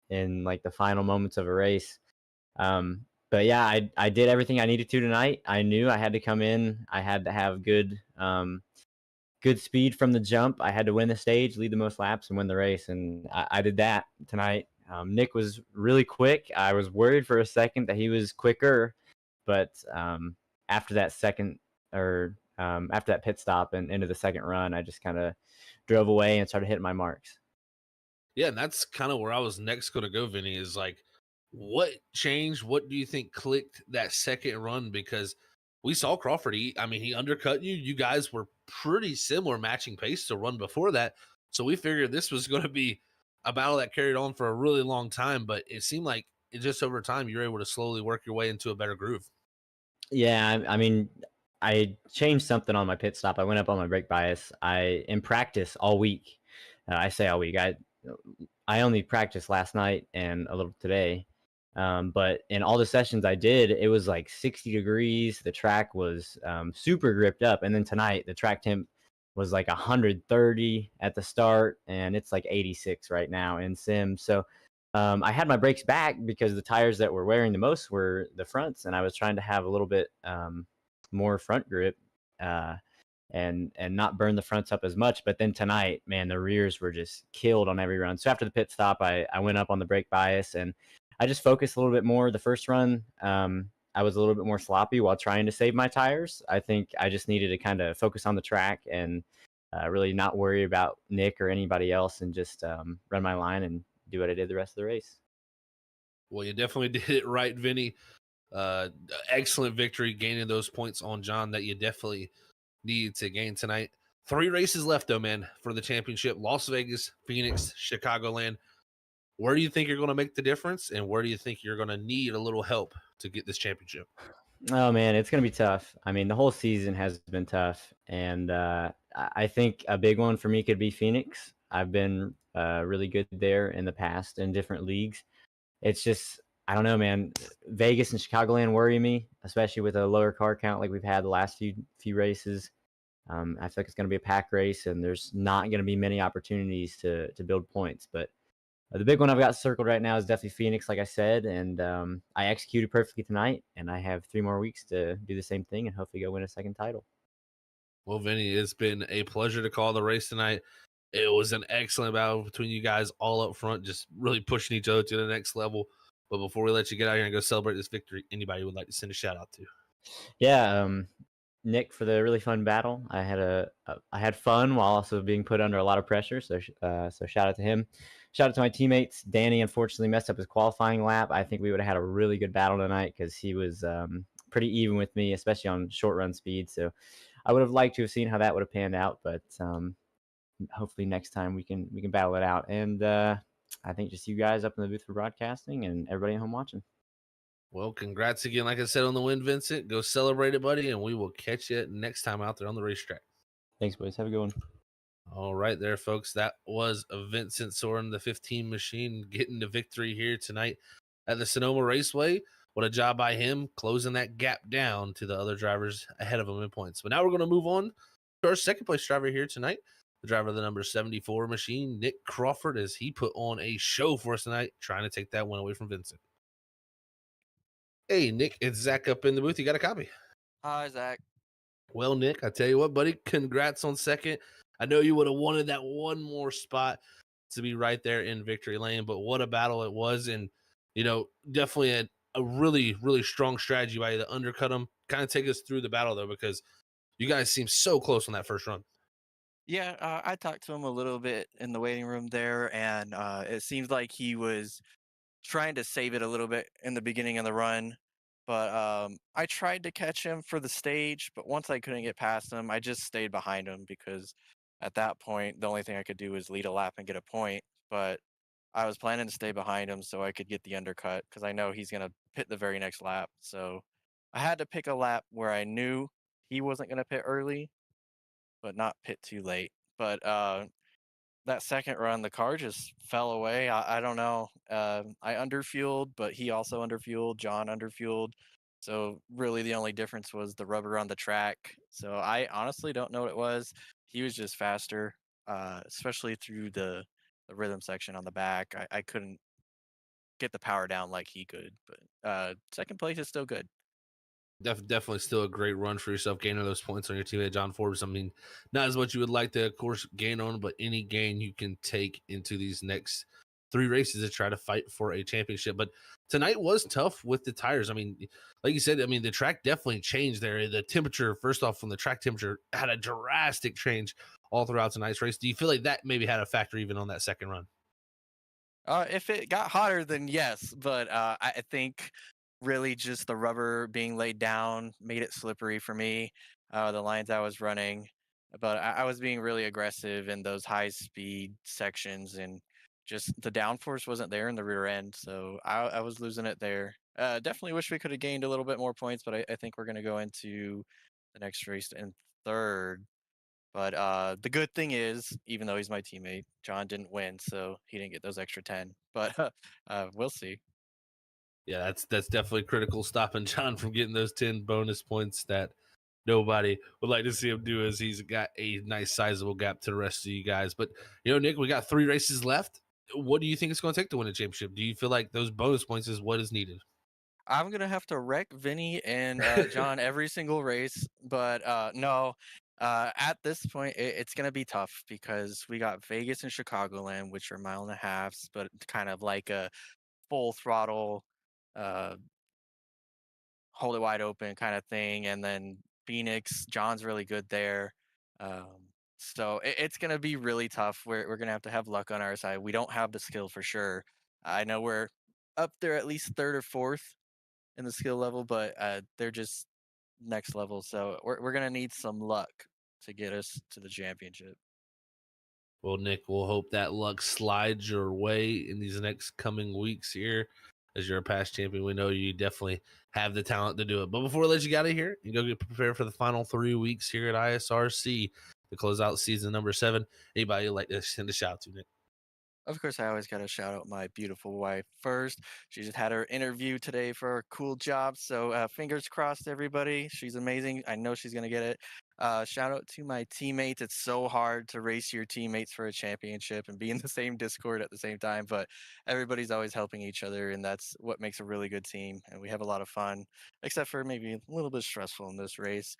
in like the final moments of a race. But yeah, I did everything I needed to tonight. I knew I had to come in. I had to have good speed from the jump. I had to win the stage, lead the most laps, and win the race. And I did that tonight. Nick was really quick. I was worried for a second that he was quicker, but after that after that pit stop and into the second run, I just kind of drove away and started hitting my marks. Yeah, and that's kind of where I was next going to go, Vinny, is like, what changed? What do you think clicked that second run? Because we saw Crawford. He undercut you. You guys were pretty similar matching pace to run before that. So we figured this was going to be a battle that carried on for a really long time. But it seemed like just over time, you were able to slowly work your way into a better groove. Yeah, I mean, I changed something on my pit stop. I went up on my brake bias. In practice all week. I say all week. I only practiced last night and a little today. But in all the sessions I did, it was like 60 degrees. The track was super gripped up. And then tonight, the track temp was like 130 at the start, and it's like 86 right now in sim. So I had my brakes back because the tires that were wearing the most were the fronts, and I was trying to have a little bit more front grip and not burn the fronts up as much. But then tonight, man, the rears were just killed on every run. So after the pit stop, I went up on the brake bias and I just focused a little bit more. The first run, I was a little bit more sloppy while trying to save my tires. I think I just needed to kind of focus on the track and really not worry about Nick or anybody else and just run my line and do what I did the rest of the race. Well, you definitely did it right, Vinny. Excellent victory, gaining those points on John that you definitely needed to gain tonight. 3 races left, though, man, for the championship. Las Vegas, Phoenix, Chicagoland. Where do you think you're going to make the difference, and where do you think you're going to need a little help to get this championship? Oh, man, it's going to be tough. I mean, the whole season has been tough, and I think a big one for me could be Phoenix. I've been really good there in the past in different leagues. It's just, I don't know, man. Vegas and Chicagoland worry me, especially with a lower car count like we've had the last few races. I feel like it's going to be a pack race, and there's not going to be many opportunities to build points, but the big one I've got circled right now is definitely Phoenix, like I said, and I executed perfectly tonight, and I have 3 more weeks to do the same thing and hopefully go win a second title. Well, Vinny, it's been a pleasure to call the race tonight. It was an excellent battle between you guys all up front, just really pushing each other to the next level. But before we let you get out here and go celebrate this victory, anybody would like to send a shout out to? Yeah, Nick, for the really fun battle. I had fun while also being put under a lot of pressure, so shout out to him. Shout out to my teammates. Danny unfortunately messed up his qualifying lap. I think we would have had a really good battle tonight because he was pretty even with me, especially on short run speed. So I would have liked to have seen how that would have panned out, but hopefully next time we can battle it out. And I think just you guys up in the booth for broadcasting and everybody at home watching. Well, congrats again, like I said, on the win, Vincent. Go celebrate it, buddy, and we will catch you next time out there on the racetrack. Thanks, boys. Have a good one. All right there, folks. That was Vincent Soren, the 15 machine, getting the victory here tonight at the Sonoma Raceway. What a job by him, closing that gap down to the other drivers ahead of him in points. But now we're going to move on to our second place driver here tonight, the driver of the number 74 machine, Nick Crawford, as he put on a show for us tonight, trying to take that one away from Vincent. Hey, Nick, it's Zach up in the booth. You got a copy? Hi, Zach. Well, Nick, I tell you what, buddy, congrats on second. I know you would have wanted that one more spot to be right there in victory lane, but what a battle it was. And, definitely a really, really strong strategy by you to undercut them. Kind of take us through the battle, though, because you guys seem so close on that first run. Yeah, I talked to him a little bit in the waiting room there, and it seems like he was trying to save it a little bit in the beginning of the run. But I tried to catch him for the stage, but once I couldn't get past him, I just stayed behind him because at that point, the only thing I could do was lead a lap and get a point. But I was planning to stay behind him so I could get the undercut because I know he's going to pit the very next lap. So I had to pick a lap where I knew he wasn't going to pit early, but not pit too late. But that second run, the car just fell away. I don't know. I underfueled, but he also underfueled. John underfueled. So really, the only difference was the rubber on the track. So I honestly don't know what it was. He was just faster, especially through the rhythm section on the back. I couldn't get the power down like he could. But second place is still good. Definitely still a great run for yourself, gaining those points on your teammate John Forbes. I mean, not as much you would like to, of course, gain on, but any gain you can take into these next 3 races to try to fight for a championship. But tonight was tough with the tires. I mean, like you said, I mean, the track definitely changed there. The temperature, first off, from the track temperature, had a drastic change all throughout tonight's race. Do you feel like that maybe had a factor even on that second run? If it got hotter, then yes, but I think really just the rubber being laid down made it slippery for me. The lines I was running, but I was being really aggressive in those high speed sections, and just the downforce wasn't there in the rear end, so I was losing it there. Definitely wish we could have gained a little bit more points, but I think we're going to go into the next race in third. But the good thing is, even though he's my teammate, John didn't win, so he didn't get those extra 10. But we'll see. Yeah, that's definitely critical, stopping John from getting those 10 bonus points that nobody would like to see him do, as he's got a nice sizable gap to the rest of you guys. But Nick, we got 3 races left. What do you think it's going to take to win a championship? Do you feel like those bonus points is what is needed? I'm gonna have to wreck Vinny and John every single race, but no. At this point, it's gonna be tough because we got Vegas and Chicagoland, which are mile and a halves, but kind of like a full throttle, uh, hold it wide open kind of thing. And then Phoenix, John's really good there. Um, so it's going to be really tough. We're going to have luck on our side. We don't have the skill for sure. I know we're up there at least third or fourth in the skill level, but they're just next level. So we're going to need some luck to get us to the championship. Well, Nick, we'll hope that luck slides your way in these next coming weeks here. As you're a past champion, we know you definitely have the talent to do it. But before we let you get out of here, you go get prepared for the final 3 weeks here at ISRC to close out season number 7. Anybody you'd like to send a shout out to, Nick? Of course, I always got to shout out my beautiful wife first. She just had her interview today for a cool job. So fingers crossed, everybody. She's amazing. I know she's going to get it. Shout out to my teammates. It's so hard to race your teammates for a championship and be in the same Discord at the same time, but everybody's always helping each other, and that's what makes a really good team. And we have a lot of fun, except for maybe a little bit stressful in this race.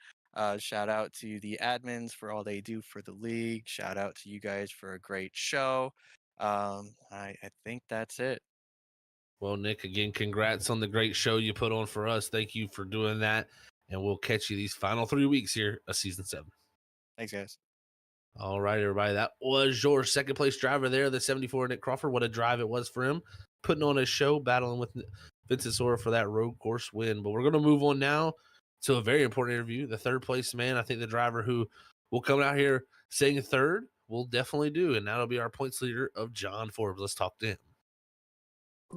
Shout out to the admins for all they do for the league. Shout out to you guys for a great show. I think that's it. Well, Nick, again, congrats on the great show you put on for us. Thank you for doing that. And we'll catch you these final 3 weeks here of season 7. Thanks, guys. All right, everybody. That was your second place driver there, the 74 Nick Crawford. What a drive it was for him, putting on a show, battling with Vincent Sora for that road course win. But we're going to move on now to a very important interview. The third place man, I think the driver who will come out here saying third will definitely do. And that'll be our points leader of John Forbes. Let's talk to him.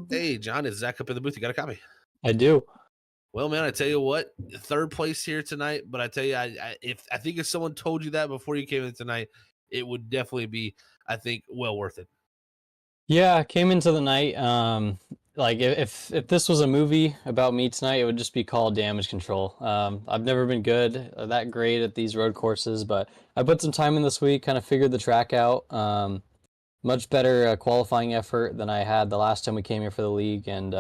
Hey, John, is Zach up in the booth? You got a copy? I do. Well, man, I tell you what, third place here tonight. But I tell you, I think if someone told you that before you came in tonight, it would definitely be, I think, well worth it. Yeah, I came into the night. Like if this was a movie about me tonight, it would just be called Damage Control. I've never been that great at these road courses, but I put some time in this week, kind of figured the track out. Much better qualifying effort than I had the last time we came here for the league, and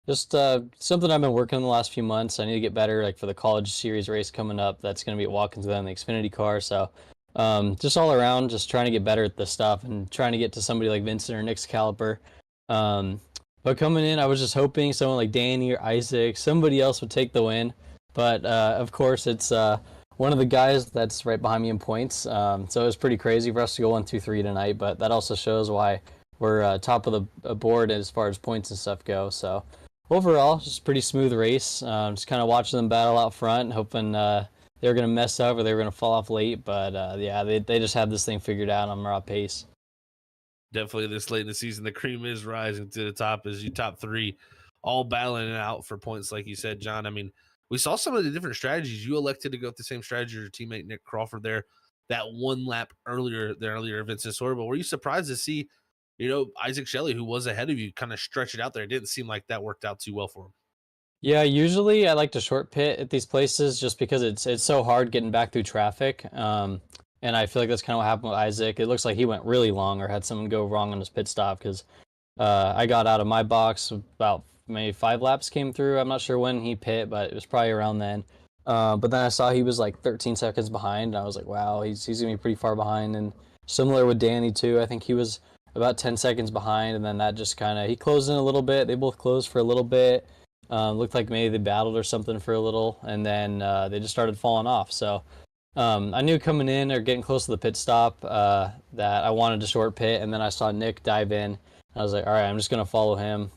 just something I've been working on the last few months. I need to get better, like for the college series race coming up. That's going to be at Watkins Glen, the Xfinity car. So just all around, just trying to get better at this stuff and trying to get to somebody like Vincent or Nick's caliber. But coming in, I was just hoping someone like Danny or Isaac, somebody else would take the win. But of course, it's one of the guys that's right behind me in points. So it was pretty crazy for us to go 1, 2, 3 tonight, but that also shows why we're top of the board as far as points and stuff go. So overall, just a pretty smooth race. Just kind of watching them battle out front, hoping they were going to mess up or they were going to fall off late. But yeah, they just had this thing figured out on raw pace. Definitely this late in the season, the cream is rising to the top as you top three, all battling it out for points, like you said, John. I mean, we saw some of the different strategies. You elected to go with the same strategy as your teammate Nick Crawford there, that one lap earlier Vincent Sora. But were you surprised to see, Isaac Shelley, who was ahead of you, kind of stretch it out there? It didn't seem like that worked out too well for him. Yeah, usually I like to short pit at these places just because it's so hard getting back through traffic. And I feel like that's kind of what happened with Isaac. It looks like he went really long or had something go wrong on his pit stop because I got out of my box about maybe 5 laps came through. I'm not sure when he pit, but it was probably around then. But then I saw he was like 13 seconds behind. And I was like, wow, he's going to be pretty far behind. And similar with Danny too. I think he was about 10 seconds behind. And then that just kind of, he closed in a little bit. They both closed for a little bit. Looked like maybe they battled or something for a little. And then they just started falling off. So I knew coming in or getting close to the pit stop that I wanted to short pit, and then I saw Nick dive in. I was like, all right, I'm just going to follow him.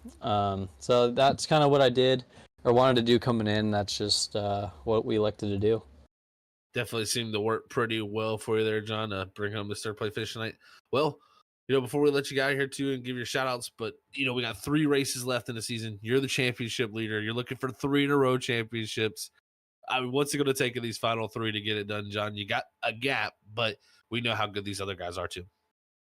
So that's kind of what I did or wanted to do coming in. That's just what we elected to do. Definitely seemed to work pretty well for you there, John, to bring home the third place finish tonight. Well, before we let you get out of here too and give your shout outs, but we got 3 races left in the season. You're the championship leader. You're looking for 3 in a row championships. I mean, what's it going to take in these final 3 to get it done, John? You got a gap, but we know how good these other guys are too.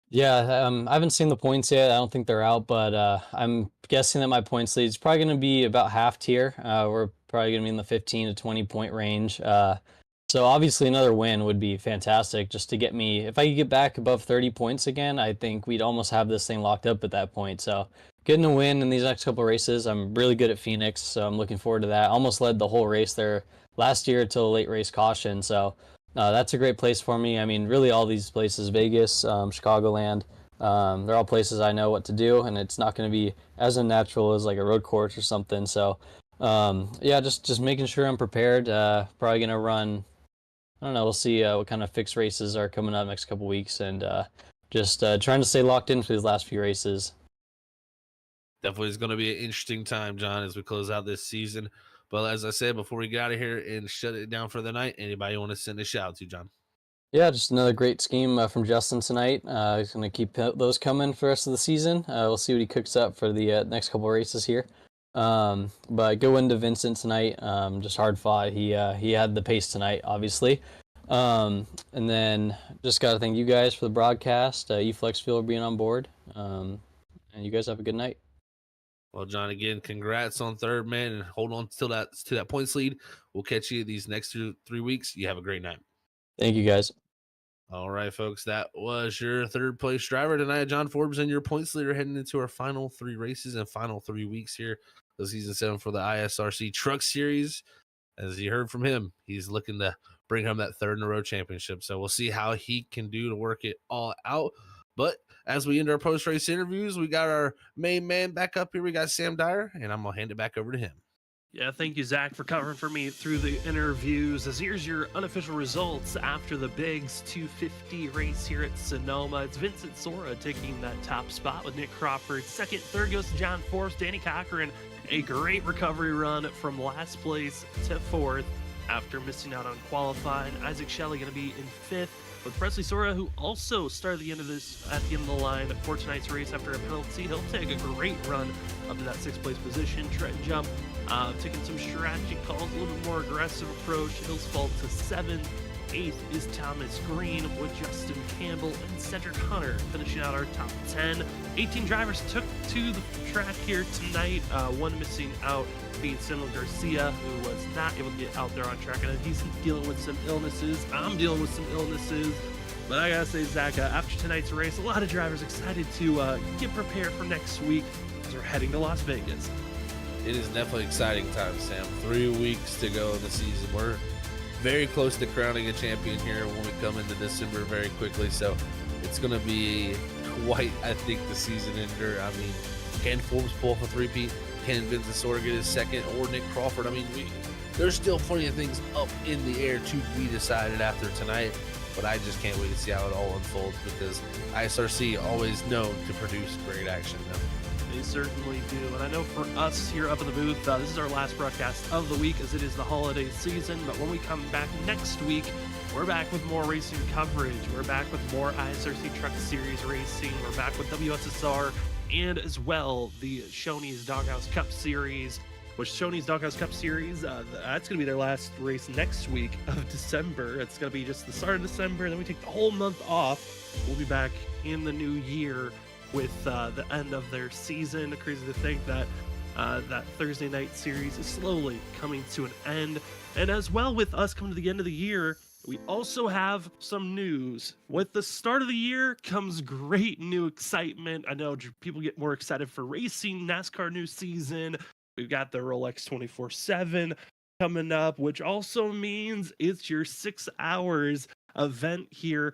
Yeah, I haven't seen the points yet. I don't think they're out, but I'm guessing that my points lead is probably going to be about half tier. We're probably going to be in the 15 to 20 point range. So obviously another win would be fantastic just to get me, if I could get back above 30 points again, I think we'd almost have this thing locked up at that point. So getting a win in these next couple races, I'm really good at Phoenix, so I'm looking forward to that. Almost led the whole race there last year till a late race caution, so that's a great place for me. I mean, really all these places, Vegas, Chicagoland, they're all places I know what to do, and it's not going to be as unnatural as like a road course or something. So yeah, just making sure I'm prepared. Probably going to run, I don't know, we'll see what kind of fixed races are coming up next couple weeks, and just trying to stay locked in for these last few races. Definitely is going to be an interesting time, John, as we close out this season. But as I said, before we get out of here and shut it down for the night, anybody want to send a shout out to, John? Yeah, just another great scheme from Justin tonight. He's going to keep those coming for the rest of the season. We'll see what he cooks up for the next couple races here. But good win to Vincent tonight. Just hard fought. He had the pace tonight, obviously. And then just got to thank you guys for the broadcast, eFlex Fuel being on board. And you guys have a good night. Well, John, again, congrats on third, man, and hold on to that points lead. We'll catch you these next 3 weeks. You have a great night. Thank you, guys. All right, folks, that was your third place driver tonight, John Forbes, and your points leader heading into our final 3 races and final 3 weeks here of season 7 for the ISRC Truck Series. As you heard from him, he's looking to bring home that 3rd in a row championship. So we'll see how he can do to work it all out. But as we end our post-race interviews, we got our main man back up here. We got Sam Dyer, and I'm going to hand it back over to him. Yeah, thank you, Zach, for covering for me through the interviews. As here's your unofficial results after the Biggs 250 race here at Sonoma. It's Vincent Sora taking that top spot with Nick Crawford. Second, third goes to John Forbes. Danny Cochran, a great recovery run from last place to 4th after missing out on qualifying. Isaac Shelley going to be in 5th. With Presley Sora, who also started at the end of the line for tonight's race after a penalty. He'll take a great run up to that 6th place position. Trenton Jump taking some strategy calls, a little bit more aggressive approach. Hills fall to 7th. 8th is Thomas Green with Justin Campbell and Cedric Hunter finishing out our top 10. 18 drivers took to the track here tonight. One missing out being Samuel Garcia, who was not able to get out there on track. And he's dealing with some illnesses. I'm dealing with some illnesses. But I gotta say, Zach, after tonight's race, a lot of drivers excited to get prepared for next week as we're heading to Las Vegas. It is definitely exciting time, Sam. 3 weeks to go in the season. We're very close to crowning a champion here when we come into December very quickly. So it's going to be quite, I think, the season ender. I mean, can Forbes pull off a 3-peat? Can Vincent Sora get his 2nd? Or Nick Crawford? I mean, there's still plenty of things up in the air to be decided after tonight. But I just can't wait to see how it all unfolds because ISRC always known to produce great action. They certainly do. And I know for us here up in the booth, this is our last broadcast of the week as it is the holiday season. But when we come back next week, we're back with more racing coverage. We're back with more ISRC Truck Series racing. We're back with WSSR and as well the Shoney's Doghouse Cup Series. Which Shoney's Doghouse Cup Series, that's going to be their last race next week of December. It's going to be just the start of December, then we take the whole month off. We'll be back in the new year with the end of their season. Crazy to think that that Thursday night series is slowly coming to an end. And as well with us coming to the end of the year, we also have some news. With the start of the year comes great new excitement. I know people get more excited for racing, NASCAR new season. We've got the Rolex 24/7 coming up, which also means it's your 6 hours event here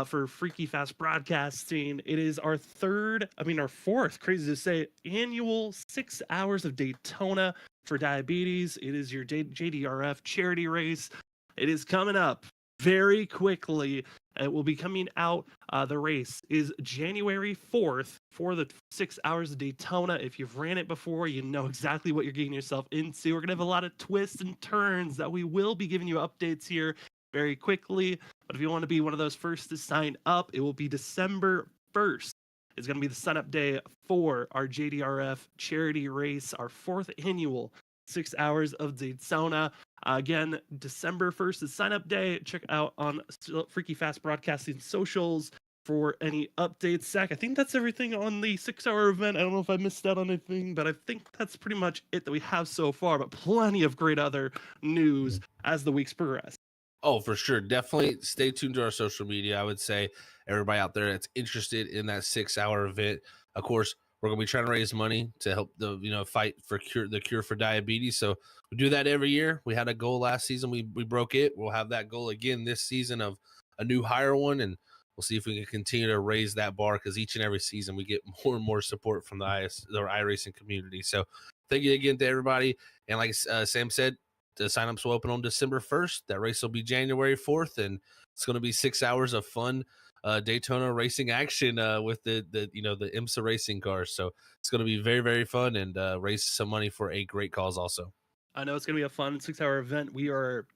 for Freaky Fast Broadcasting. It is our fourth, crazy to say, annual 6 hours of Daytona for diabetes. It is your JDRF charity race. It is coming up very quickly. It will be coming out. The race is January 4th for the 6 hours of Daytona. If you've ran it before, you know exactly what you're getting yourself into. We're going to have a lot of twists and turns that we will be giving you updates here very quickly. But if you want to be one of those first to sign up, it will be December 1st. It's going to be the sign-up day for our JDRF charity race, our fourth annual 6 hours of Daytona. Again, December 1st is sign-up day. Check out on Freaky Fast Broadcasting socials for any updates. Zach, I think that's everything on the 6 hour event. I don't know if I missed out on anything, but I think that's pretty much it that we have so far, but plenty of great other news as the weeks progress. Oh, for sure. Definitely stay tuned to our social media. I would say everybody out there that's interested in that 6 hour event, of course, we're going to be trying to raise money to help the fight for the cure for diabetes. So we do that every year. We had a goal last season. We broke it. We'll have that goal again this season of a new higher one. And we'll see if we can continue to raise that bar because each and every season we get more and more support from the iRacing community. So thank you again to everybody. And like Sam said, the signups will open on December 1st. That race will be January 4th. And it's going to be 6 hours of fun Daytona racing action with the IMSA racing cars. So it's going to be very, very fun and raise some money for a great cause also. I know it's going to be a fun 6 hour event. We are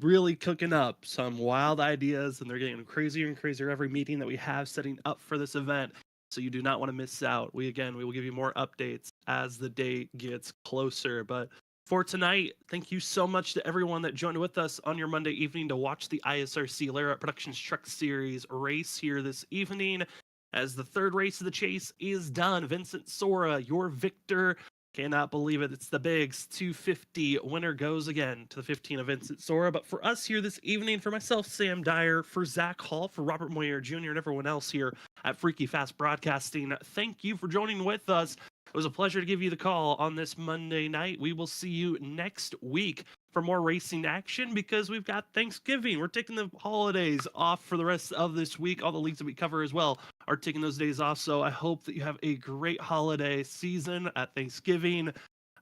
really cooking up some wild ideas, and they're getting crazier and crazier every meeting that we have setting up for this event. So you do not want to miss out. We will give you more updates as the day gets closer. But for tonight, thank you so much to everyone that joined with us on your Monday evening to watch the ISRC Lara Productions Truck Series race here this evening. As the third race of the chase is done, Vincent Sora, your victor. Cannot believe it. It's the Bigs 250 winner goes again to the 15 of Vincent Sora. But for us here this evening, for myself, Sam Dyer, for Zach Hall, for Robert Moyer Jr., and everyone else here at Freaky Fast Broadcasting, thank you for joining with us. It was a pleasure to give you the call on this Monday night. We will see you next week for more racing action because we've got Thanksgiving. We're taking the holidays off for the rest of this week. All the leagues that we cover as well are taking those days off. So I hope that you have a great holiday season at Thanksgiving.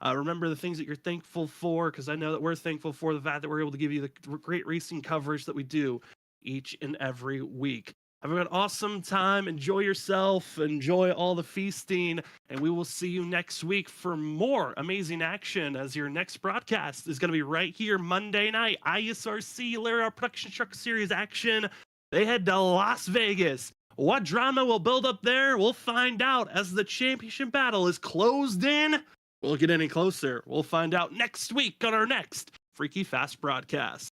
Remember the things that you're thankful for, because I know that we're thankful for the fact that we're able to give you the great racing coverage that we do each and every week. Have an awesome time. Enjoy yourself. Enjoy all the feasting. And we will see you next week for more amazing action as your next broadcast is going to be right here Monday night. ISRC Lara Production Truck Series action. They head to Las Vegas. What drama will build up there? We'll find out as the championship battle is closed in. Will it get any closer? We'll find out next week on our next Freaky Fast broadcast.